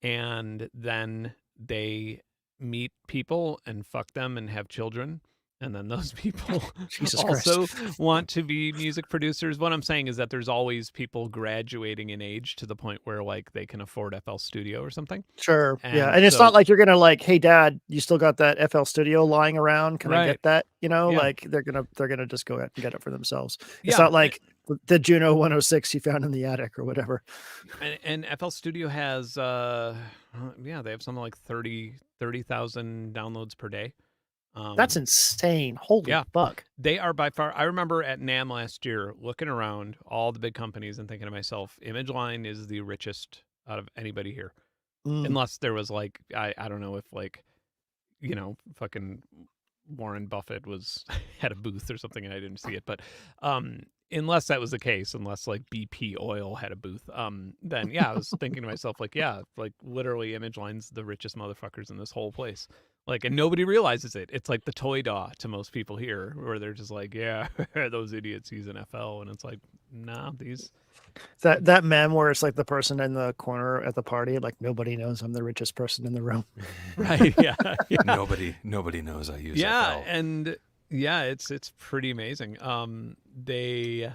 And then they meet people and fuck them and have children, and then those people Jesus also Christ. want to be music producers. What I'm saying is that there's always people graduating in age to the point where like they can afford FL Studio or something. Sure. Yeah. And And it's so- not like you're gonna like, hey dad, you still got that FL Studio lying around? Can I Right. get that? Yeah. Like they're gonna just go out and get it for themselves. It's Yeah. not like the Juno 106 you found in the attic or whatever. And FL Studio has they have something like 30,000 downloads per day. That's insane. Holy yeah. fuck. They are by far. I remember at NAMM last year looking around all the big companies and thinking to myself, ImageLine is the richest out of anybody here. Mm. Unless there was like, I don't know if like, fucking Warren Buffett had a booth or something and I didn't see it. But unless that was the case, unless like BP Oil had a booth, then yeah, I was thinking to myself like, yeah, like literally ImageLine's the richest motherfuckers in this whole place. Like, and nobody realizes it. It's like the toy DAW to most people here, where they're just like, yeah, those idiots using FL. And it's like, nah, these. That meme where it's like the person in the corner at the party, like nobody knows I'm the richest person in the room. Right. Yeah. Nobody knows I use FL. And yeah, it's pretty amazing. They,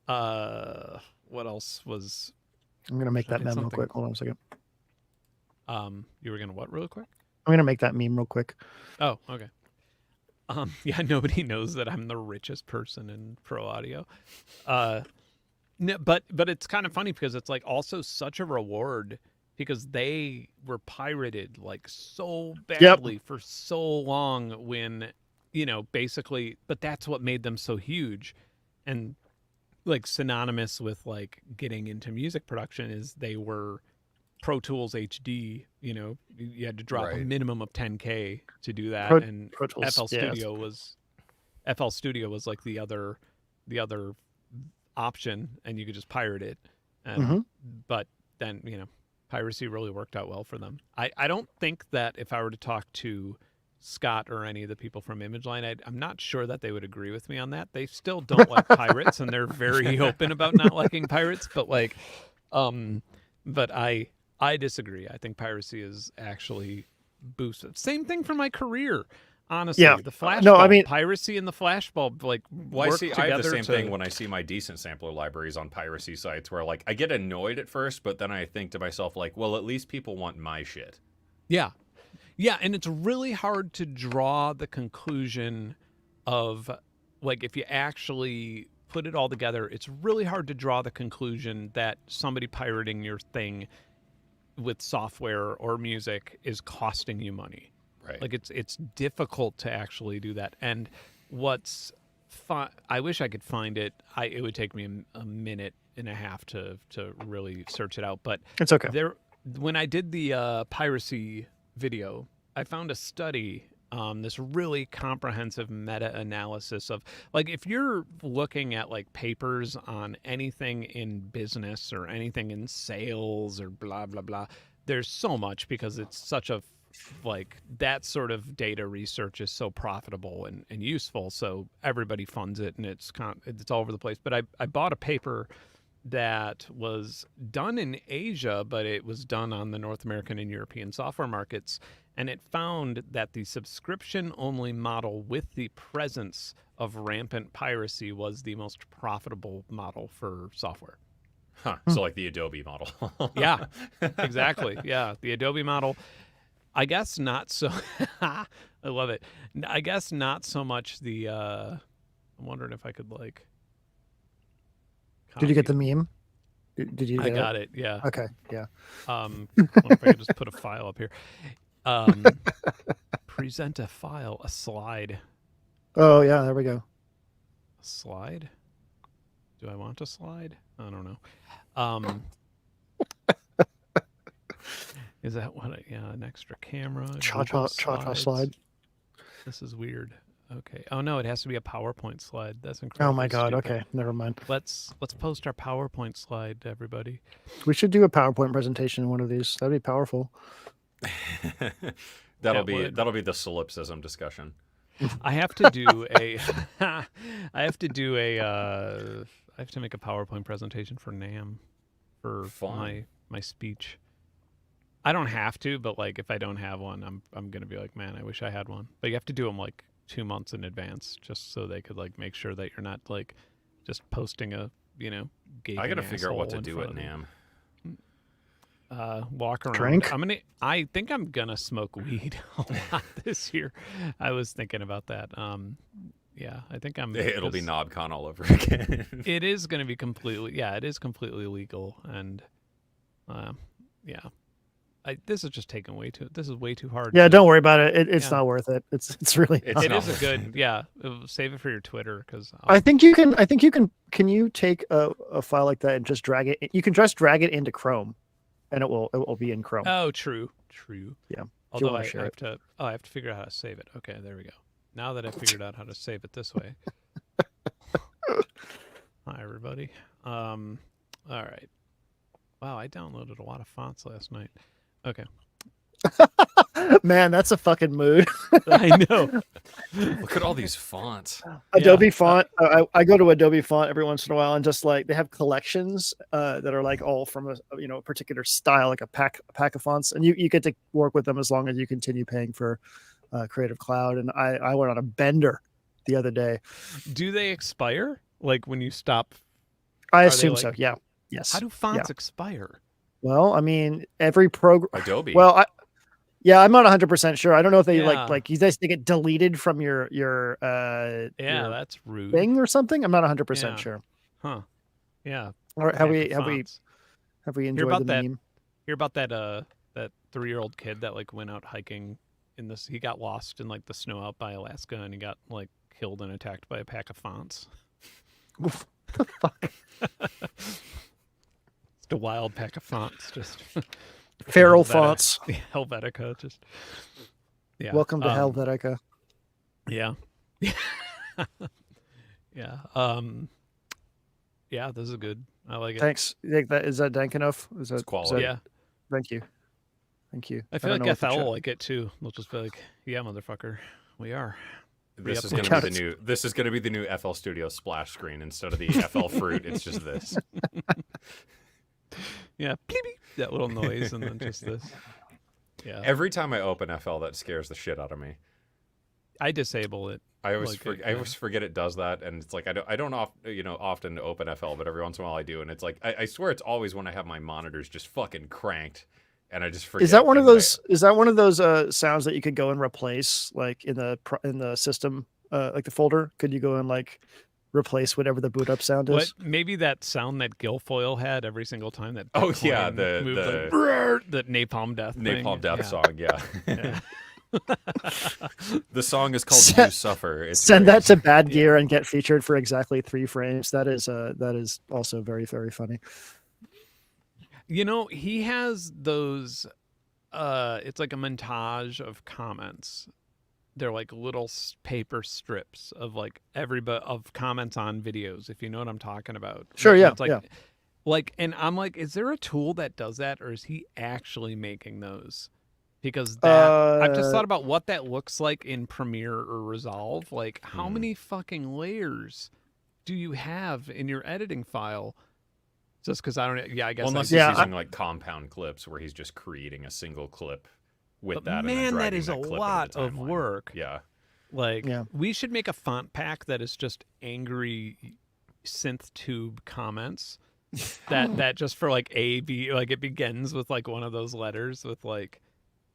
what else was? I'm gonna make that meme real quick. Hold on a second. You were gonna what real quick? I'm gonna make that meme real quick. Oh, okay. Yeah, nobody knows that I'm the richest person in pro audio. No, but it's kind of funny because it's like also such a reward because they were pirated like so badly for so long when, you know, basically, but that's what made them so huge and like synonymous with like getting into music production is they were Pro Tools HD, you know, you had to drop a minimum of 10K to do that. And Pro Tools, FL Studio was like the other option and you could just pirate it. And, but then, you know, piracy really worked out well for them. I don't think that if I were to talk to Scott or any of the people from ImageLine, I'm not sure that they would agree with me on that. They still don't like pirates and they're very open about not liking pirates, but like, but I disagree. I think piracy is actually boosted. Same thing for my career. Honestly, the flashbulb, piracy and the flashbulb, like, I have the same thing when I see my decent sampler libraries on piracy sites where, like, I get annoyed at first, but then I think to myself, like, well, at least people want my shit. Yeah. Yeah, and it's really hard to draw the conclusion of, like, if you actually put it all together, it's really hard to draw the conclusion that somebody pirating your thing with software or music is costing you money. Right. Like it's difficult to actually do that. And what's fun, I wish I could find it. It would take me a minute and a half to really search it out. But it's okay. When I did the piracy video, I found a study, this really comprehensive meta-analysis of, like, if you're looking at like papers on anything in business or anything in sales or blah blah blah, there's so much because it's such a like that sort of data research is so profitable and useful, so everybody funds it and it's all over the place. But I bought a paper that was done in Asia, but it was done on the North American and European software markets, and it found that the subscription-only model with the presence of rampant piracy was the most profitable model for software. Huh. So like the Adobe model. Yeah, exactly. Yeah, the Adobe model. I guess not so. I love it. I guess not so much the. I'm wondering if I could like. Did you get the meme? Did you? I got it. Yeah. Okay. Yeah. I wonder if I could just put a file up here. Present a file, a slide. Oh yeah, there we go. A slide. Do I want a slide? I don't know. Is that what? An extra camera. Cha-cha slide. This is weird. Okay. Oh no, it has to be a PowerPoint slide. That's incredible. Oh my god. Stupid. Okay, never mind. Let's post our PowerPoint slide to everybody. We should do a PowerPoint presentation in one of these. That'd be powerful. that'll be the solipsism discussion. I have to do I have to make a PowerPoint presentation for NAMM for my speech. I don't have to, but like if I don't have one, I'm gonna be like, man, I wish I had one. But you have to do them like 2 months in advance, just so they could like make sure that you're not like just posting a I gotta figure out what to do at NAMM. Walk around. Drink? I think I'm gonna smoke weed a lot this year. I was thinking about that. Yeah, I think it'll be KnobCon all over again. It is gonna be completely legal, and yeah. This is just taking this is way too hard. Yeah, don't worry about it. It's not worth it. It's really. It is a good. Yeah, save it for your Twitter because. I think you can. Can you take a file like that and just drag it? You can just drag it into Chrome, and it will be in Chrome. Oh, true. Yeah. Although I have to figure out how to save it. Okay, there we go. Now that I figured out how to save it this way. Hi everybody. All right. Wow, I downloaded a lot of fonts last night. Okay. Man, that's a fucking mood. I know. Look at all these fonts. Adobe Font. I go to Adobe Font every once in a while, and just like they have collections that are like all from a particular style, like a pack of fonts, and you get to work with them as long as you continue paying for Creative Cloud. And I went on a bender the other day. Do they expire? Like when you stop? I assume so. Yeah. Yes. How do fonts expire? Well, I mean, every program. Adobe. Well, I'm not 100% sure. I don't know if they like you guys get deleted from your that's rude thing or something. I'm not 100% sure. Huh. Yeah. Or have we enjoyed the meme? Hear about that 3-year-old kid that like went out hiking in this? He got lost in like the snow out by Alaska, and he got like killed and attacked by a pack of fonts. What the fuck? Just a wild pack of fonts, just feral fonts. Helvetica, just Welcome to Helvetica. Yeah. Yeah. Yeah, this is good. I like it. Thanks. Is that dank enough? It's quality. Yeah. Thank you. I feel like FL will like it too. They'll just be like, "Yeah, motherfucker, we are." This is going to be the new. This is going to be the new FL Studio splash screen instead of the FL Fruit. It's just this. Yeah, beep, beep, that little noise, and then just this. Yeah. Every time I open FL, that scares the shit out of me. I disable it. I always forget it does that, and it's like I don't often open FL, but every once in a while I do, and it's like I swear it's always when I have my monitors just fucking cranked, and I just forget. Is that one of those? Is that one of those sounds that you could go and replace, like in the system, like the folder? Could you go and like replace whatever the boot up sound is? Maybe that sound that Guilfoyle had every single time that. Oh yeah, the Napalm Death. Napalm Death song. Yeah. The song is called "You Suffer." Send that to Bad Gear and get featured for exactly 3 frames. That is also very, very funny. You know, he has those. It's like a montage of comments. They're like little paper strips of like of comments on videos, if you know what I'm talking about. Sure, yeah, it's like, like, and I'm like, is there a tool that does that, or is he actually making those? Because I've just thought about what that looks like in Premiere or Resolve. Like, how many fucking layers do you have in your editing file? Just because I don't. Yeah, I guess. Well, unless he's using like compound clips, where he's just creating a single clip with that. Man, and that is a lot of work. Yeah. Like, we should make a font pack that is just angry synth tube comments. that just for like A, B, like it begins with like one of those letters with like.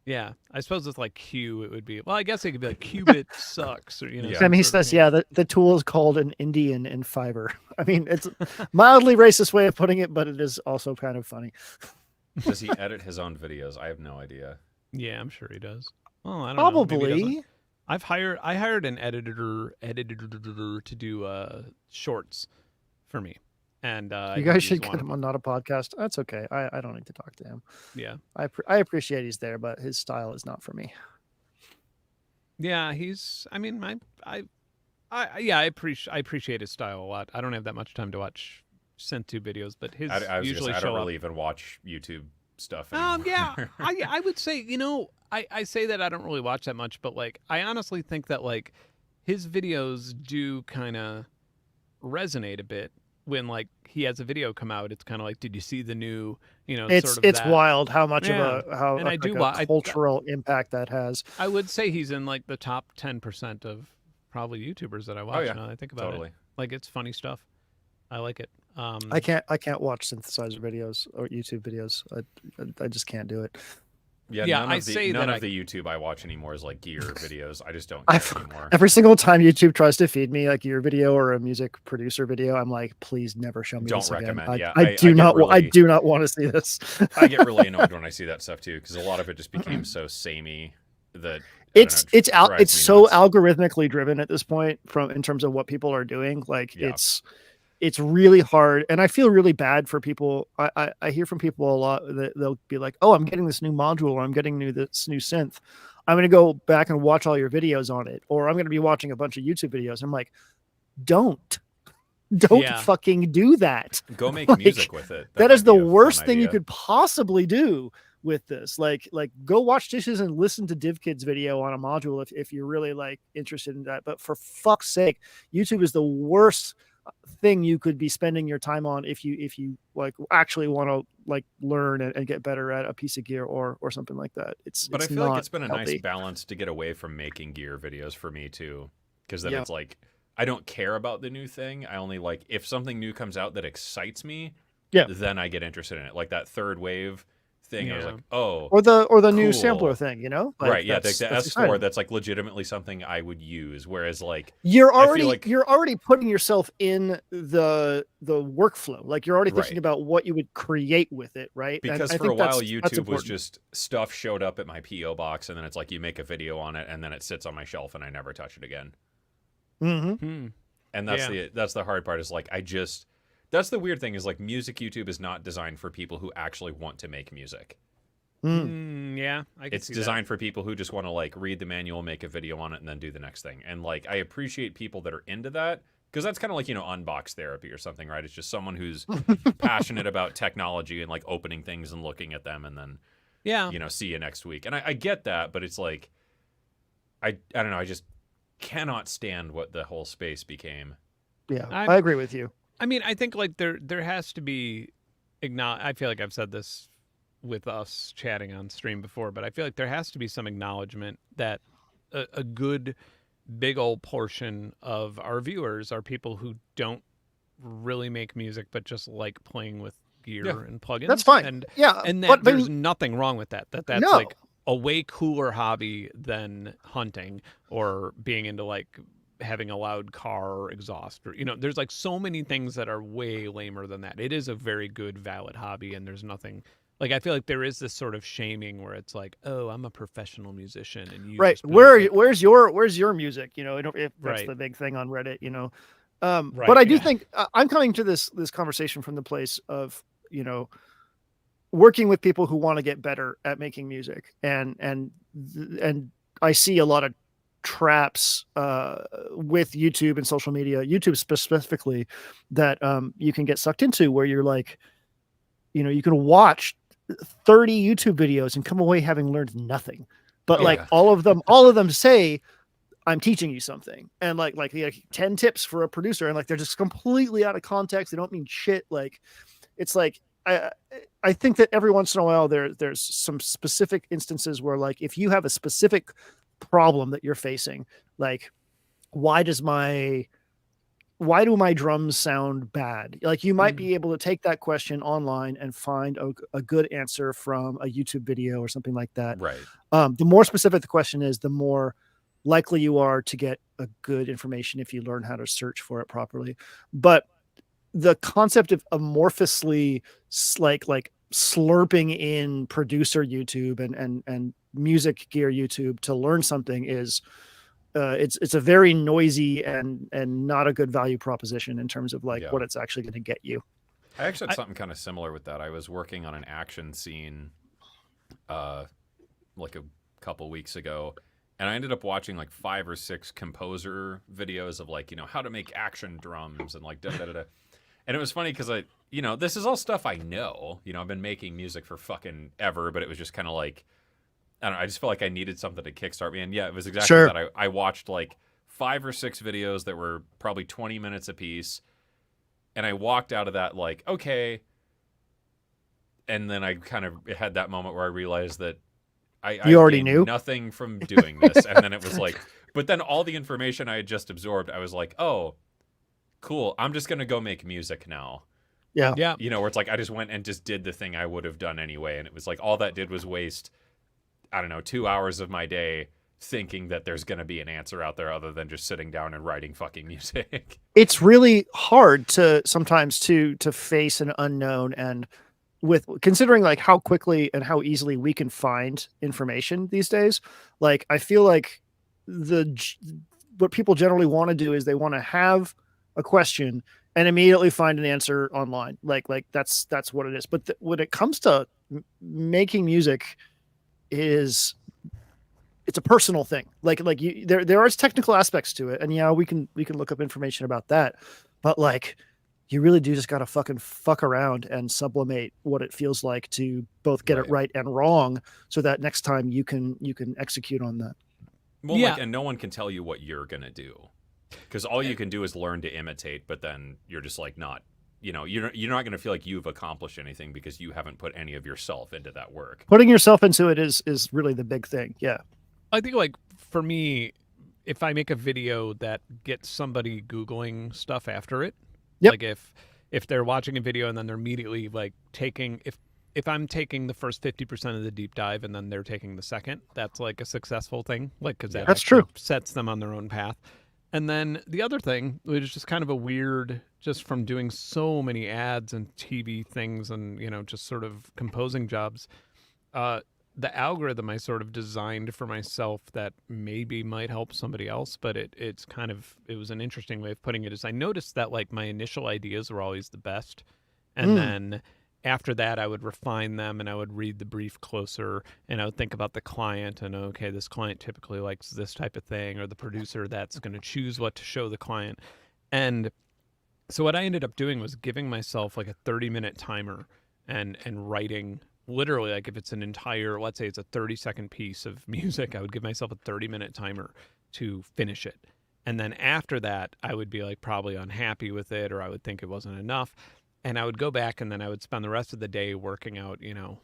Yeah, I suppose with like Q, it would be. Well, I guess it could be like Qubit sucks, or I mean, he says, the tool is called an Indian in Fiverr. I mean, it's a mildly racist way of putting it, but it is also kind of funny. Does he edit his own videos? I have no idea. Yeah, I'm sure he does. Well, I don't know. Probably. I hired an editor to do shorts for me. And you guys should get him on Not a Podcast. That's okay. I don't need to talk to him. Yeah, I appreciate he's there, but his style is not for me. Yeah, he's. I mean, I appreciate his style a lot. I don't have that much time to watch Synth2 videos, but his usually show up. I don't really even watch YouTube stuff anymore. Yeah, I would say, I say that I don't really watch that much, but like I honestly think that like his videos do kind of resonate a bit. When like he has a video come out, it's kind of like, did you see the new, it's wild how much of a cultural impact that has. I would say he's in like the top 10% of probably YouTubers that I watch. Now that I think about it. Like, it's funny stuff. I like it. I can't watch synthesizer videos or YouTube videos. I just can't do it. Yeah, none of the YouTube I watch anymore is like gear videos. I just don't anymore. Every single time YouTube tries to feed me a gear video or a music producer video, I'm like, please never show me this again. I do not want to see this. I get really annoyed when I see that stuff too, because a lot of it just became so samey that it's so algorithmically driven at this point in terms of what people are doing. Like it's really hard, and I feel really bad for people. I hear from people a lot that they'll be like, "Oh, I'm getting this new module, or I'm getting this new synth. I'm going to go back and watch all your videos on it, or I'm going to be watching a bunch of YouTube videos." I'm like, don't fucking do that. Go make music with it. That is the worst thing you could possibly do with this. Like go watch dishes and listen to DivKid's video on a module if you're really like interested in that. But for fuck's sake, YouTube is the worst thing you could be spending your time on if you like actually want to like learn and get better at a piece of gear or something like that. But it's I feel like not it's been a healthy. nice balance to get away from making gear videos for me too, because then Yeah. it's like I don't care about the new thing. I only like if something new comes out that excites me, Yeah. then I get interested in it. Like that third wave thing, I was Yeah. like, oh, Or the new cool. sampler thing, you know? Like, right? Yeah, the S4 exciting. that's like legitimately something I would use. Whereas like You're I feel already like- you're already putting yourself in the workflow. Like you're already thinking Right. about what you would create with it, right? And because I for a think while that's YouTube was important. just stuff showed up at my PO box, and then it's like you make a video on it, and then it sits on my shelf, and I never touch it again. Mm-hmm. And that's Yeah. that's the hard part is like that's the weird thing is like music YouTube is not designed for people who actually want to make music. Yeah, I can It's see designed for people who just want to like read the manual, make a video on it, and then do the next thing. And like I appreciate people that are into that because that's kind of like, you know, unbox therapy or something, right? It's just someone who's passionate about technology and like opening things and looking at them and then Yeah. you know, see you next week. And I get that, but it's like I don't know, I just cannot stand what the whole space became. Yeah, I- I agree with you. I mean, I think like there has to be I feel like I've said this with us chatting on stream before, but I feel like there has to be some acknowledgement that a good big old portion of our viewers are people who don't really make music but just like playing with gear Yeah. and plugins. That's fine. And Yeah, and but there's nothing wrong with that. That's No. like a way cooler hobby than hunting or being into like having a loud car or exhaust or, you know, there's like so many things that are way lamer than that. It is a very good, valid hobby, and there's nothing like, I feel like there is this sort of shaming where it's like, oh, I'm a professional musician and you right. just play Where's your music? You know, if that's Right. the big thing on Reddit, you know. Right, But I do yeah. think I'm coming to this conversation from the place of, you know, working with people who want to get better at making music, and I see a lot of traps with YouTube and social media, YouTube specifically, that you can get sucked into, where you're like, you know, you can watch 30 YouTube videos and come away having learned nothing, but like Yeah. all of them say, I'm teaching you something, and like 10 tips for a producer, and like they're just completely out of context. They don't mean shit. Like it's like I think that every once in a while there's some specific instances where, like, if you have a specific problem that you're facing, like why do my drums sound bad? Like you might be able to take that question online and find a good answer from a YouTube video or something like that. Right. The more specific the question is, the more likely you are to get a good information if you learn how to search for it properly. But the concept of amorphously like slurping in producer YouTube and music gear YouTube to learn something is it's a very noisy and not a good value proposition in terms of like Yeah. what it's actually going to get you. I actually had something kind of similar with that. I was working on an action scene like a couple weeks ago, and I ended up watching like 5 or 6 composer videos of like, you know, how to make action drums and like da-da-da-da. And it was funny because you know, this is all stuff I know. You know, I've been making music for fucking ever, but it was just kind of like, I don't know, I just felt like I needed something to kickstart me. And yeah, it was exactly Sure. that. I watched like 5 or 6 videos that were probably 20 minutes apiece. And I walked out of that like, okay. And then I kind of had that moment where I realized that I already gained knew? nothing from doing this. And then it was like, but then all the information I had just absorbed, I was like, oh, cool. I'm just going to go make music now. Yeah. Yeah. You know, where it's like I just went and just did the thing I would have done anyway. And it was like all that did was waste, I don't know, 2 hours of my day thinking that there's going to be an answer out there other than just sitting down and writing fucking music. It's really hard to sometimes to face an unknown, and with considering like how quickly and how easily we can find information these days, like I feel like what people generally want to do is they want to have a question and immediately find an answer online. Like that's what it is. But when it comes to making music, it's a personal thing. Like there are technical aspects to it, and yeah, we can look up information about that, but like you really do just gotta fucking fuck around and sublimate what it feels like to both get it right and wrong, so that next time you can execute on that. Well, like, and no one can tell you what you're gonna do, because all you can do is learn to imitate. But then you're just like not, you know, you're not gonna feel like you've accomplished anything because you haven't put any of yourself into that work. Putting yourself into it is really the big thing. Yeah. I think, like, for me, if I make a video that gets somebody Googling stuff after it, like if they're watching a video and then they're immediately like taking, if I'm taking the first 50% of the deep dive and then they're taking the second, that's like a successful thing, like, because that that's true, sets them on their own path. And then the other thing, which is just kind of a weird, just from doing so many ads and TV things and, you know, just sort of composing jobs, the algorithm I sort of designed for myself that maybe might help somebody else, but it was an interesting way of putting it, is I noticed that like my initial ideas were always the best. And then after that, I would refine them and I would read the brief closer and I would think about the client and, okay, this client typically likes this type of thing, or the producer that's going to choose what to show the client. And so what I ended up doing was giving myself like a 30-minute timer and writing literally, like, if it's an entire, let's say it's a 30-second piece of music, I would give myself a 30-minute timer to finish it. And then after that, I would be like probably unhappy with it, or I would think it wasn't enough. And I would go back and then I would spend the rest of the day working out, you know,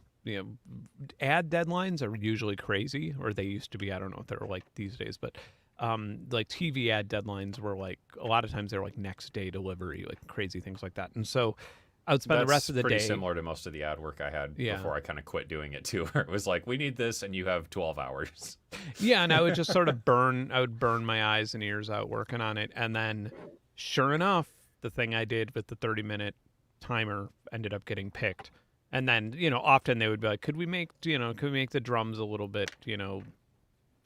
ad deadlines are usually crazy, or they used to be. I don't know if they're like these days, but like TV ad deadlines were like, a lot of times they're like next day delivery, like crazy things like that. And so I would spend the rest of the day. Pretty similar to most of the ad work I had before I kind of quit doing it too. Where it was like, we need this, and you have 12 hours. Yeah, and I would just sort of burn my eyes and ears out working on it, and then, sure enough, the thing I did with the 30-minute timer ended up getting picked. And then, you know, often they would be like, could we make the drums a little bit, you know,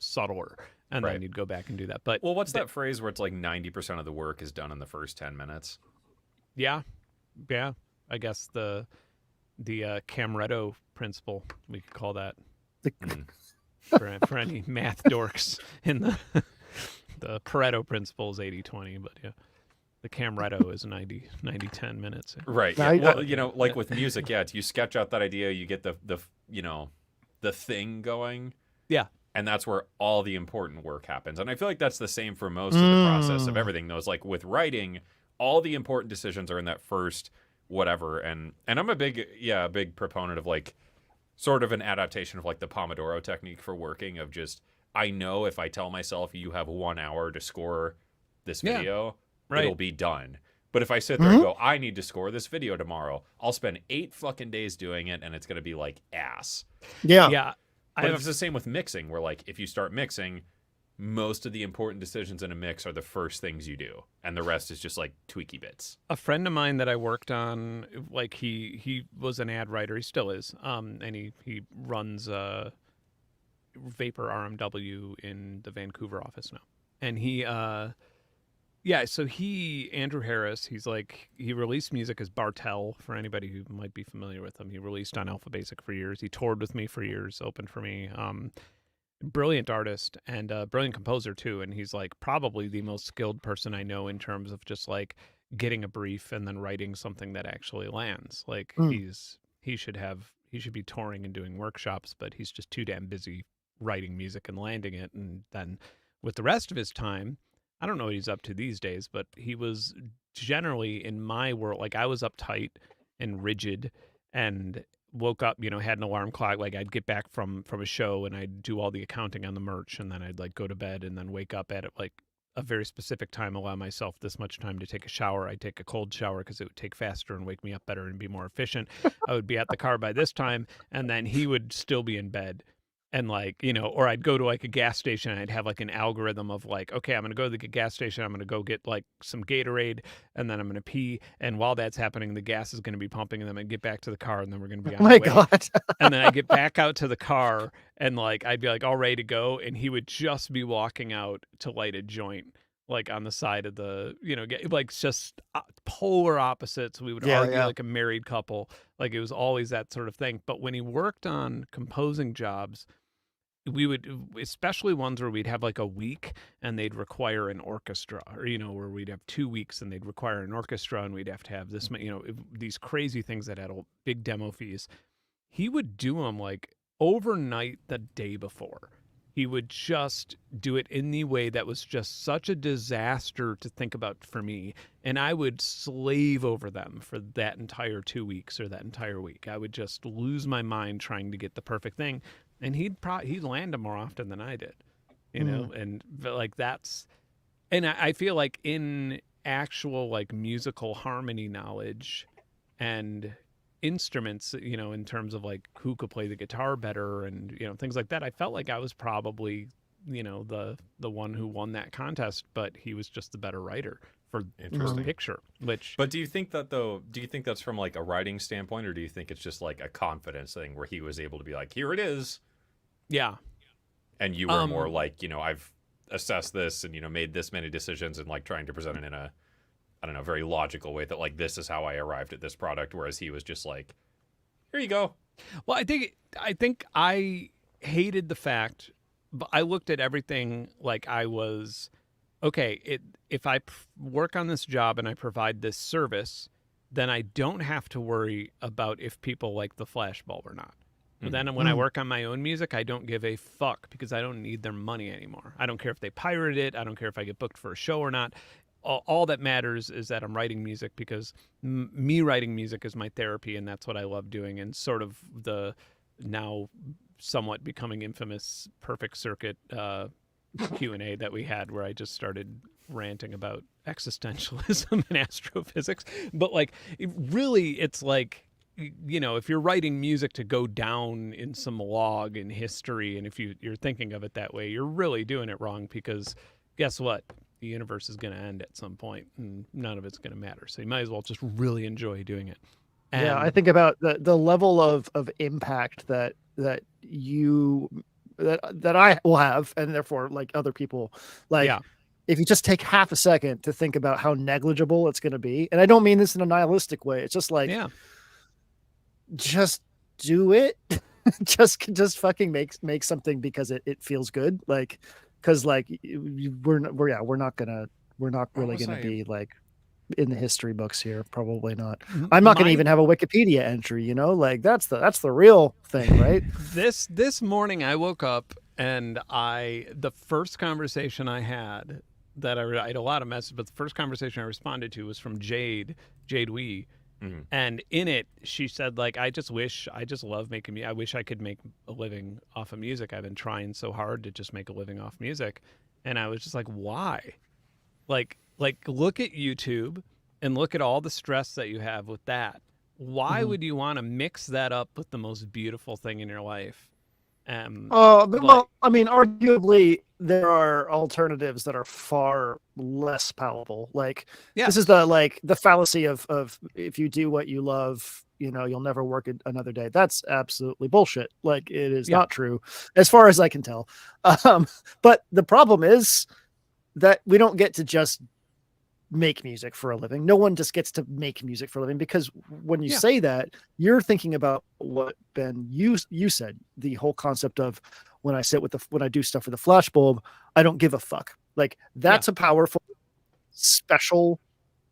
subtler? And then you'd go back and do that. But well, what's that phrase where it's like 90% of the work is done in the first 10 minutes? Yeah. I guess the Camretto principle, we could call that, for any math dorks in the Pareto principle is 80-20, but yeah, the Camretto is 90-10 minutes. Right. Yeah. Well, you know, like with music, you sketch out that idea, you get the you know, the thing going. Yeah. And that's where all the important work happens. And I feel like that's the same for most of the process of everything. Though, it's like with writing, all the important decisions are in that first whatever. And I'm a big proponent of like sort of an adaptation of like the Pomodoro technique for working, of just, I know if I tell myself you have 1 hour to score this video, it'll be done. But if I sit there and go, I need to score this video tomorrow, I'll spend 8 fucking days doing it, and it's going to be like ass. Yeah. But it's the same with mixing, where like if you start mixing, most of the important decisions in a mix are the first things you do, and the rest is just like tweaky bits. A friend of mine that I worked on, like he was an ad writer, he still is, and he runs Vapor RMW in the Vancouver office now. And Andrew Harris, he released music as Bartel, for anybody who might be familiar with him. He released on Alpha Basic for years. He toured with me for years, opened for me. Brilliant artist and brilliant composer too. And he's like probably the most skilled person I know in terms of just like getting a brief and then writing something that actually lands. Like he should be touring and doing workshops, but he's just too damn busy writing music and landing it. And then with the rest of his time, I don't know what he's up to these days, but he was generally, in my world, like I was uptight and rigid and woke up, you know, had an alarm clock. Like I'd get back from a show and I'd do all the accounting on the merch, and then I'd like go to bed and then wake up at like a very specific time, allow myself this much time to take a shower. I'd take a cold shower because it would take faster and wake me up better and be more efficient. I would be at the car by this time, and then he would still be in bed. And like, you know, or I'd go to like a gas station and I'd have like an algorithm of like, okay, I'm going to go to the gas station. I'm going to go get like some Gatorade, and then I'm going to pee. And while that's happening, the gas is going to be pumping, and then I get back to the car, and then we're going to be on the way. God. And then I get back out to the car, and like, I'd be like all ready to go. And he would just be walking out to light a joint, like on the side of the, you know, like just polar opposites. We would argue like a married couple. Like it was always that sort of thing. But when he worked on composing jobs, we would, especially ones where we'd have like a week and they'd require an orchestra, or where we'd have 2 weeks and they'd require an orchestra and we'd have to have this, these crazy things that had big demo fees. He would do them like overnight the day before. He would just do it in the way that was just such a disaster to think about for me. And I would slave over them for that entire 2 weeks or that entire week. I would just lose my mind trying to get the perfect thing. And he'd land them more often than I did, and like that's, and I feel like in actual like musical harmony knowledge and instruments, in terms of like who could play the guitar better and things like that, I felt like I was probably the one who won that contest, but he was just the better writer for the picture. But do you think that's from like a writing standpoint, or do you think it's just like a confidence thing where he was able to be like, here it is? Yeah. And you were more like, I've assessed this and made this many decisions and like trying to present it in a, I don't know, very logical way that like, this is how I arrived at this product. Whereas he was just like, here you go. Well, I think I hated the fact, but I looked at everything like I was, okay, if I work on this job and I provide this service, then I don't have to worry about if people like the flashbulb or not. But then when I work on my own music, I don't give a fuck because I don't need their money anymore. I don't care if they pirate it. I don't care if I get booked for a show or not. All that matters is that I'm writing music, because me writing music is my therapy, and that's what I love doing. And sort of the now somewhat becoming infamous Perfect Circuit Q&A that we had, where I just started ranting about existentialism and astrophysics. But like, it's like, if you're writing music to go down in some log in history, and if you're thinking of it that way, you're really doing it wrong, because guess what? The universe is going to end at some point, and none of it's going to matter. So you might as well just really enjoy doing it. And yeah, I think about the level of impact that I will have, and therefore like other people, like if you just take half a second to think about how negligible it's going to be, and I don't mean this in a nihilistic way. It's just like, just do it. just fucking make something because it feels good. Like, because like we're not really gonna be like in the history books here. Probably not. I'm not gonna even have a Wikipedia entry. Like that's the real thing, right? This morning I woke up and the first conversation I had that I had a lot of messages, but the first conversation I responded to was from Jade Wee. Mm-hmm. And in it, she said, like, I just love making music. I wish I could make a living off of music. I've been trying so hard to just make a living off music. And I was just like, why? Like look at YouTube and look at all the stress that you have with that. Why would you want to mix that up with the most beautiful thing in your life? Well, I mean, arguably there are alternatives that are far less palatable. Like, this is the fallacy of if you do what you love, you'll never work another day. That's absolutely bullshit. Like, it is not true, as far as I can tell. But the problem is that we don't get to just make music for a living. No one just gets to make music for a living, because when you say that, you're thinking about what, Ben, you said, the whole concept of when I do stuff for the flashbulb, I don't give a fuck. Like, that's a powerful, special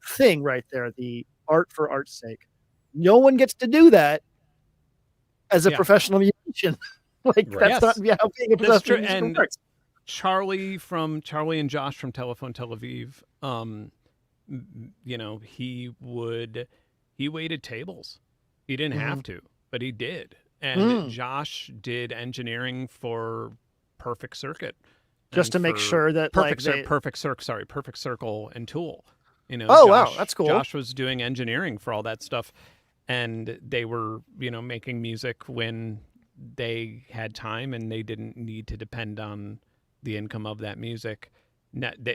thing right there. The art for art's sake. No one gets to do that as a professional musician. Like, that's not how being a professional musician works. Charlie and Josh from Telephone Tel Aviv, he waited tables. He didn't have to, but he did. And Josh did engineering for Perfect Circuit, just to make sure that Perfect Circle and Tool. Wow, that's cool. Josh was doing engineering for all that stuff, and they were making music when they had time and they didn't need to depend on the income of that music.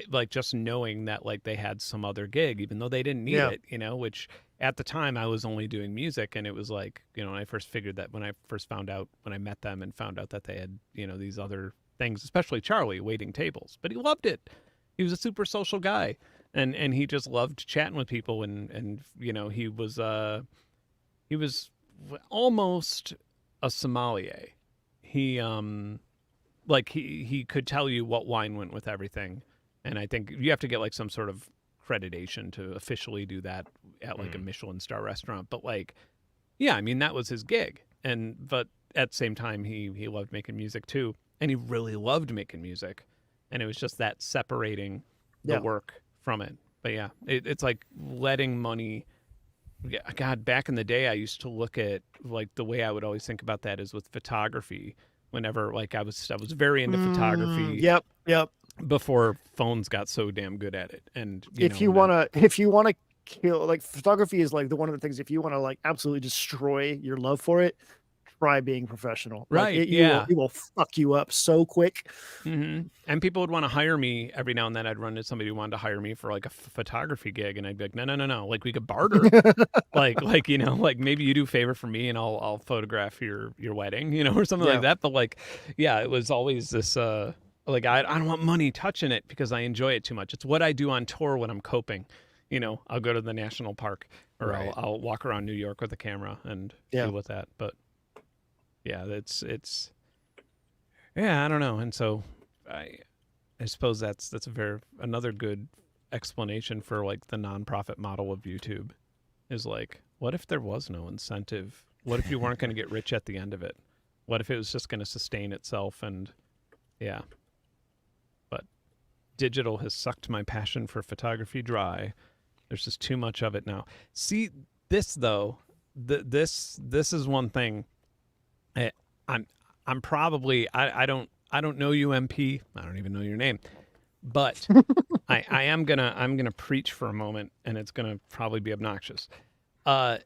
Like, just knowing that like they had some other gig, even though they didn't need it, which at the time I was only doing music. And it was like, when I first when I met them and found out that they had, these other things, especially Charlie, waiting tables, but he loved it. He was a super social guy, and he just loved chatting with people. And he was almost a sommelier. He like he could tell you what wine went with everything, and I think you have to get like some sort of accreditation to officially do that at like a Michelin star restaurant. But like, yeah, I mean that was his gig, but at the same time he loved making music too, and he really loved making music, and it was just that separating the work from it. But yeah, it's like letting money. God, back in the day, I used to look at like the way I would always think about that is with photography. Whenever like I was very into photography. Yep. Before phones got so damn good at it, and if you wanna kill, like, photography is like one of the things. If you want to like absolutely destroy your love for it, try being professional. Right? Like, it will fuck you up so quick. Mm-hmm. And people would want to hire me every now and then. I'd run into somebody who wanted to hire me for like a photography gig, and I'd be like, no. Like we could barter. like like maybe you do a favor for me, and I'll photograph your wedding, or something like that. But like, yeah, it was always this. Like I don't want money touching it because I enjoy it too much. It's what I do on tour when I'm coping. I'll go to the national park or I'll walk around New York with a camera and deal with that. But yeah, it's I don't know. And so I suppose that's another good explanation for like the nonprofit model of YouTube is like, what if there was no incentive? What if you weren't going to get rich at the end of it? What if it was just going to sustain itself? And yeah. Digital has sucked my passion for photography dry. There's just too much of it now. See, this though, this is one thing. I'm probably I don't know you, MP. I don't even know your name, but I'm gonna preach for a moment, and it's gonna probably be obnoxious. Can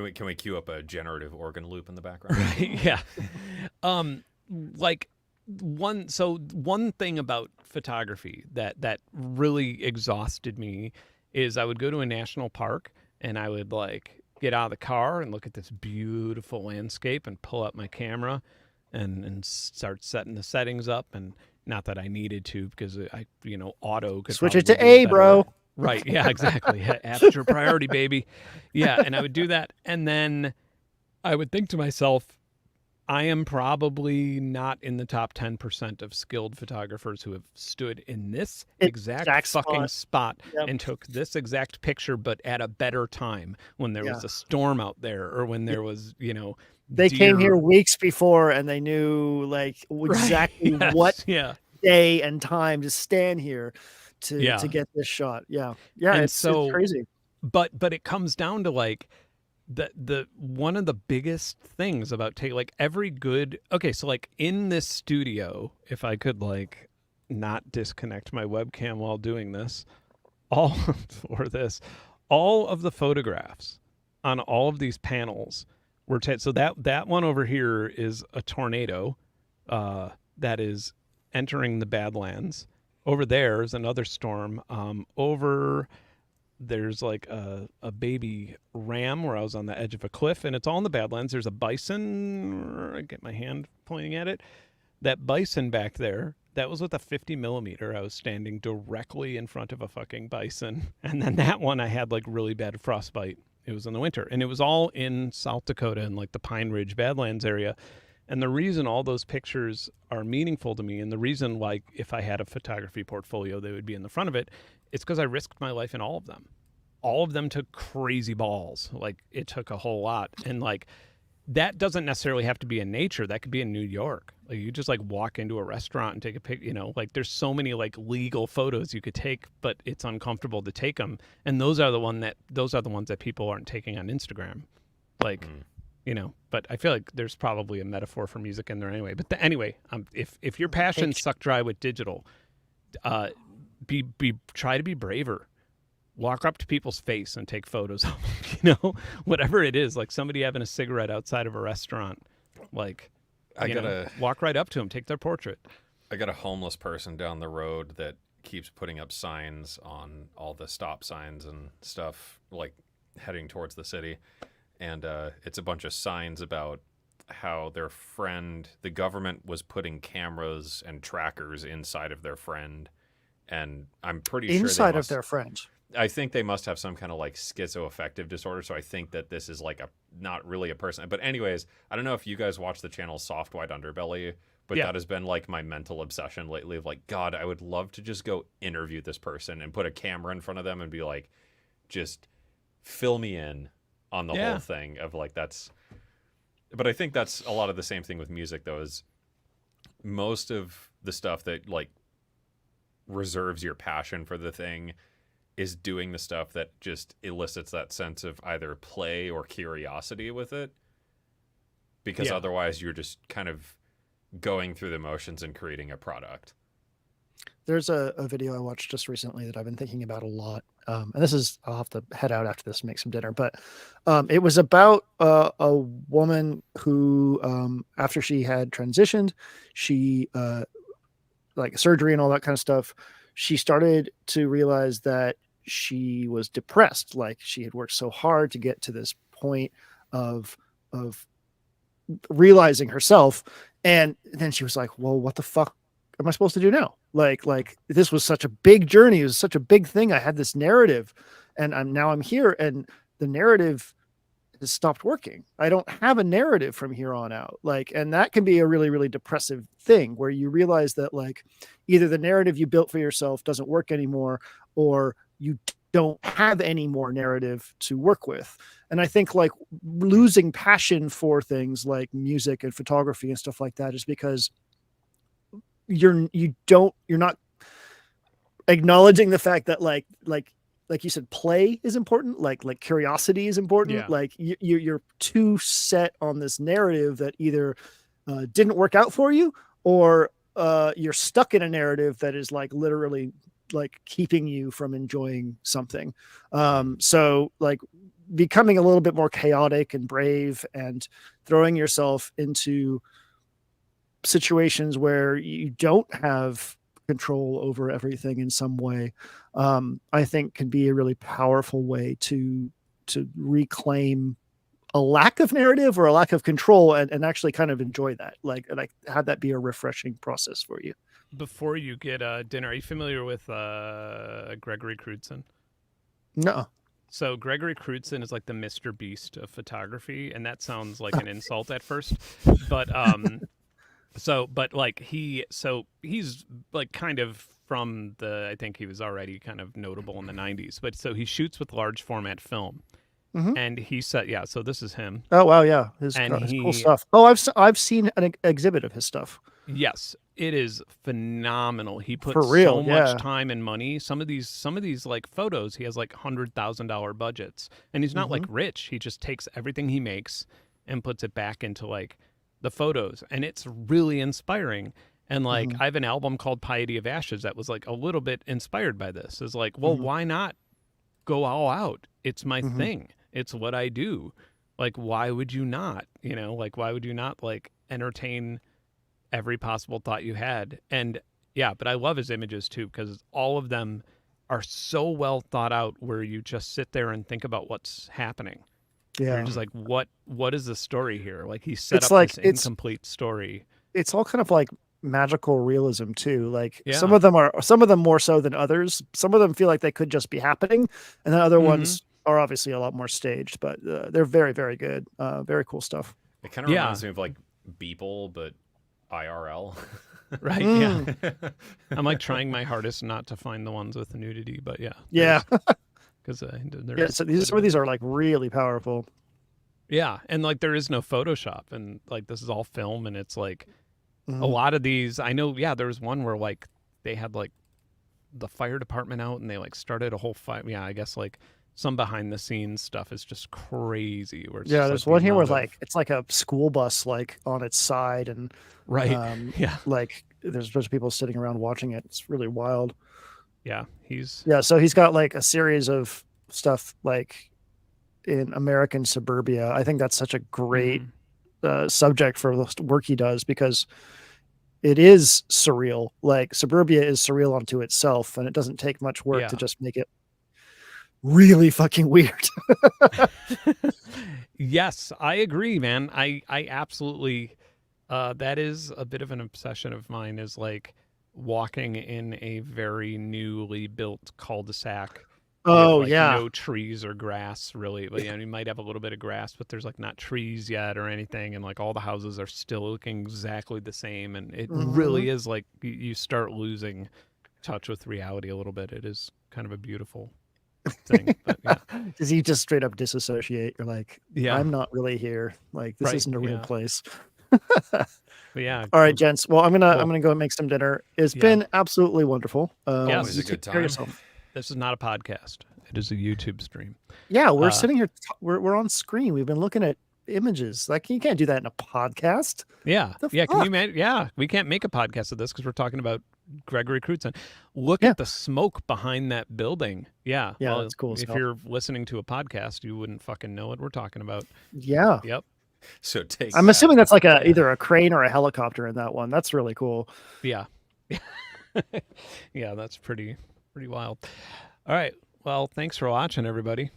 we cue up a generative organ loop in the background? Right, yeah. Like. One thing about photography that really exhausted me is I would go to a national park and I would like get out of the car and look at this beautiful landscape and pull up my camera and start setting the settings up, and not that I needed to because I auto could switch it to A, bro. Right, yeah, exactly. Aperture priority, baby. Yeah, and I would do that, and then I would think to myself, I am probably not in the top 10% of skilled photographers who have stood in this exact fucking spot and took this exact picture, but at a better time when there was a storm out there or when there was, they came here weeks before and they knew like exactly what day and time to stand here to get this shot. Yeah. Yeah. And it's crazy. But it comes down to like, the one of the biggest things about so like in this studio, if I could like not disconnect my webcam while doing this, all of the photographs on all of these panels were so that one over here is a tornado that is entering the Badlands. Over there is another storm. There's like a baby ram where I was on the edge of a cliff, and it's all in the Badlands. There's a bison. I get my hand pointing at it. That bison back there, that was with a 50 millimeter. I was standing directly in front of a fucking bison. And then that one, I had like really bad frostbite. It was in the winter, and it was all in South Dakota and like the Pine Ridge Badlands area. And the reason all those pictures are meaningful to me, and the reason like if I had a photography portfolio, they would be in the front of it, it's because I risked my life in all of them. All of them took crazy balls. Like it took a whole lot. And like that doesn't necessarily have to be in nature. That could be in New York. Like you just like walk into a restaurant and take a pic, like there's so many like legal photos you could take, but it's uncomfortable to take them. And those are the ones that people aren't taking on Instagram. Like, but I feel like there's probably a metaphor for music in there anyway. But anyway, if your passions suck dry with digital, try to be braver. Walk up to people's face and take photos of them, whatever it is, like somebody having a cigarette outside of a restaurant, like walk right up to them, take their portrait. I got a homeless person down the road that keeps putting up signs on all the stop signs and stuff, like heading towards the city. And it's a bunch of signs about how their friend, the government was putting cameras and trackers inside of their friend. And I'm pretty sure inside of their friend. I think they must have some kind of like schizoaffective disorder. So I think that this is like not really a person. But anyways, I don't know if you guys watch the channel Soft White Underbelly, But that has been like my mental obsession lately of like, God, I would love to just go interview this person and put a camera in front of them and be like, just fill me in on the whole thing of like, but I think that's a lot of the same thing with music though, is most of the stuff that like reserves your passion for the thing is doing the stuff that just elicits that sense of either play or curiosity with it. Because otherwise you're just kind of going through the motions and creating a product. There's a video I watched just recently that I've been thinking about a lot. And this is, I'll have to head out after this and make some dinner, but it was about a woman who, after she had transitioned, she, like surgery and all that kind of stuff, she started to realize that she was depressed. Like she had worked so hard to get to this point of realizing herself. And then she was like, well, what the fuck am I supposed to do now? Like this was such a big journey. It was such a big thing. I had this narrative and I'm here and the narrative has stopped working. I don't have a narrative from here on out. Like, and that can be a really, really depressive thing where you realize that like either the narrative you built for yourself doesn't work anymore, or you don't have any more narrative to work with. And I think like losing passion for things like music and photography and stuff like that is because you're not acknowledging the fact that like you said, play is important. Like curiosity is important. Yeah. Like you're too set on this narrative that either didn't work out for you, or you're stuck in a narrative that is like literally like keeping you from enjoying something. So like becoming a little bit more chaotic and brave and throwing yourself into situations where you don't have control over everything in some way, I think can be a really powerful way to reclaim a lack of narrative or a lack of control and actually kind of enjoy that, like have that be a refreshing process for you. Before you get dinner, are you familiar with Gregory Crewdson? No. So Gregory Crewdson is like the Mr. Beast of photography, and that sounds like an insult at first, but he's like kind of from I think he was already kind of notable in the 90s, but so he shoots with large format film. Mm-hmm. And he said, yeah, so this is him. Oh, wow. Yeah. His cool stuff. Oh, I've seen an exhibit of his stuff. Yes, it is phenomenal. He puts For real, so much time and money. Some of these like photos, he has like $100,000 budgets, and he's not like rich. He just takes everything he makes and puts it back into like the photos, and it's really inspiring. And like I have an album called Piety of Ashes that was like a little bit inspired by this. It's like, well, why not go all out? It's my thing. It's what I do. Like, why would you not? You know, like why would you not like entertain every possible thought you had? And yeah, but I love his images too, because all of them are so well thought out where you just sit there and think about what's happening. Yeah. You're just like, what is the story here? Like he set up like, this incomplete story. It's all kind of like magical realism too. Like some of them more so than others. Some of them feel like they could just be happening, and then other ones are obviously a lot more staged, but they're very, very good. Very cool stuff. It kind of reminds me of like Beeple, but IRL. Right. Yeah. I'm like trying my hardest not to find the ones with nudity, but yeah. Yeah. Because so some of these are like really powerful. Yeah, and like there is no Photoshop, and like this is all film, and it's like a lot of these. I know. Yeah, there was one where like they had like the fire department out, and they like started a whole fire. Yeah, I guess like some behind the scenes stuff is just crazy. Where it's there's one here where like it's like a school bus like on its side, and like there's a bunch of people sitting around watching it. It's really wild. Yeah, so he's got like a series of stuff like in American suburbia. I think that's such a great subject for the work he does, because it is surreal. Like suburbia is surreal unto itself, and it doesn't take much work to just make it really fucking weird. Yes, I agree, man. I absolutely that is a bit of an obsession of mine, is like walking in a very newly built cul-de-sac Oh, with, like, yeah. no trees or grass really. But you might have a little bit of grass, but there's like not trees yet or anything, and like all the houses are still looking exactly the same, and it really is like you start losing touch with reality a little bit. It is kind of a beautiful thing. But yeah. Does he just straight up disassociate? You're like, Yeah. I'm not really here. Like, this Right, isn't a real yeah. place. But yeah. All right, gents. Well, I'm Cool. gonna go and make some dinner. It's been absolutely wonderful. Always you a good take care of time. yourself. This is not a podcast. It is a YouTube stream. Yeah, we're sitting here. We're on screen. We've been looking at images. Like, you can't do that in a podcast. Yeah. The Yeah. Can fuck? you imagine? Yeah. We can't make a podcast of this because we're talking about Gregory Crewdson. Look at the smoke behind that building. Yeah. Yeah, well, that's cool as if hell. you're listening to a podcast, you wouldn't fucking know what we're talking about. Yeah. Yep. So take. I'm assuming that's like either a crane or a helicopter in that one. That's really cool. Yeah. Yeah. That's pretty wild. All right. Well, thanks for watching, everybody.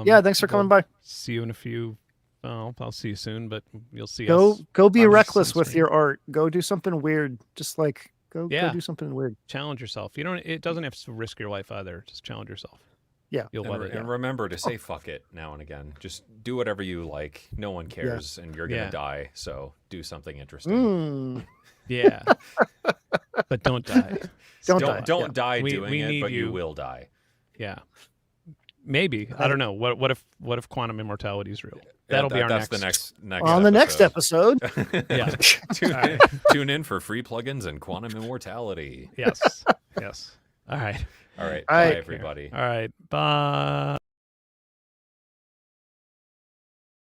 Yeah, thanks for coming by. See you in a few. Well, I'll see you soon, but you'll see Go us. be on reckless with Synths. your art. Go do something weird. Just like go do something weird. Challenge yourself. It doesn't have to risk your life either. Just challenge yourself. Yeah. You'll love it. And remember to say fuck it now and again. Just do whatever you like. No one cares, and you're gonna die. So do something interesting. Yeah. But don't die. Don't die We doing it, need but you you. will die. Yeah. Maybe. I don't know. What if quantum immortality is real? That'll be our that's next. the next On the next episode. Yeah. Tune in for free plugins and quantum immortality. Yes. Yes. All right. All right. All right. Bye, everybody. All right. Bye.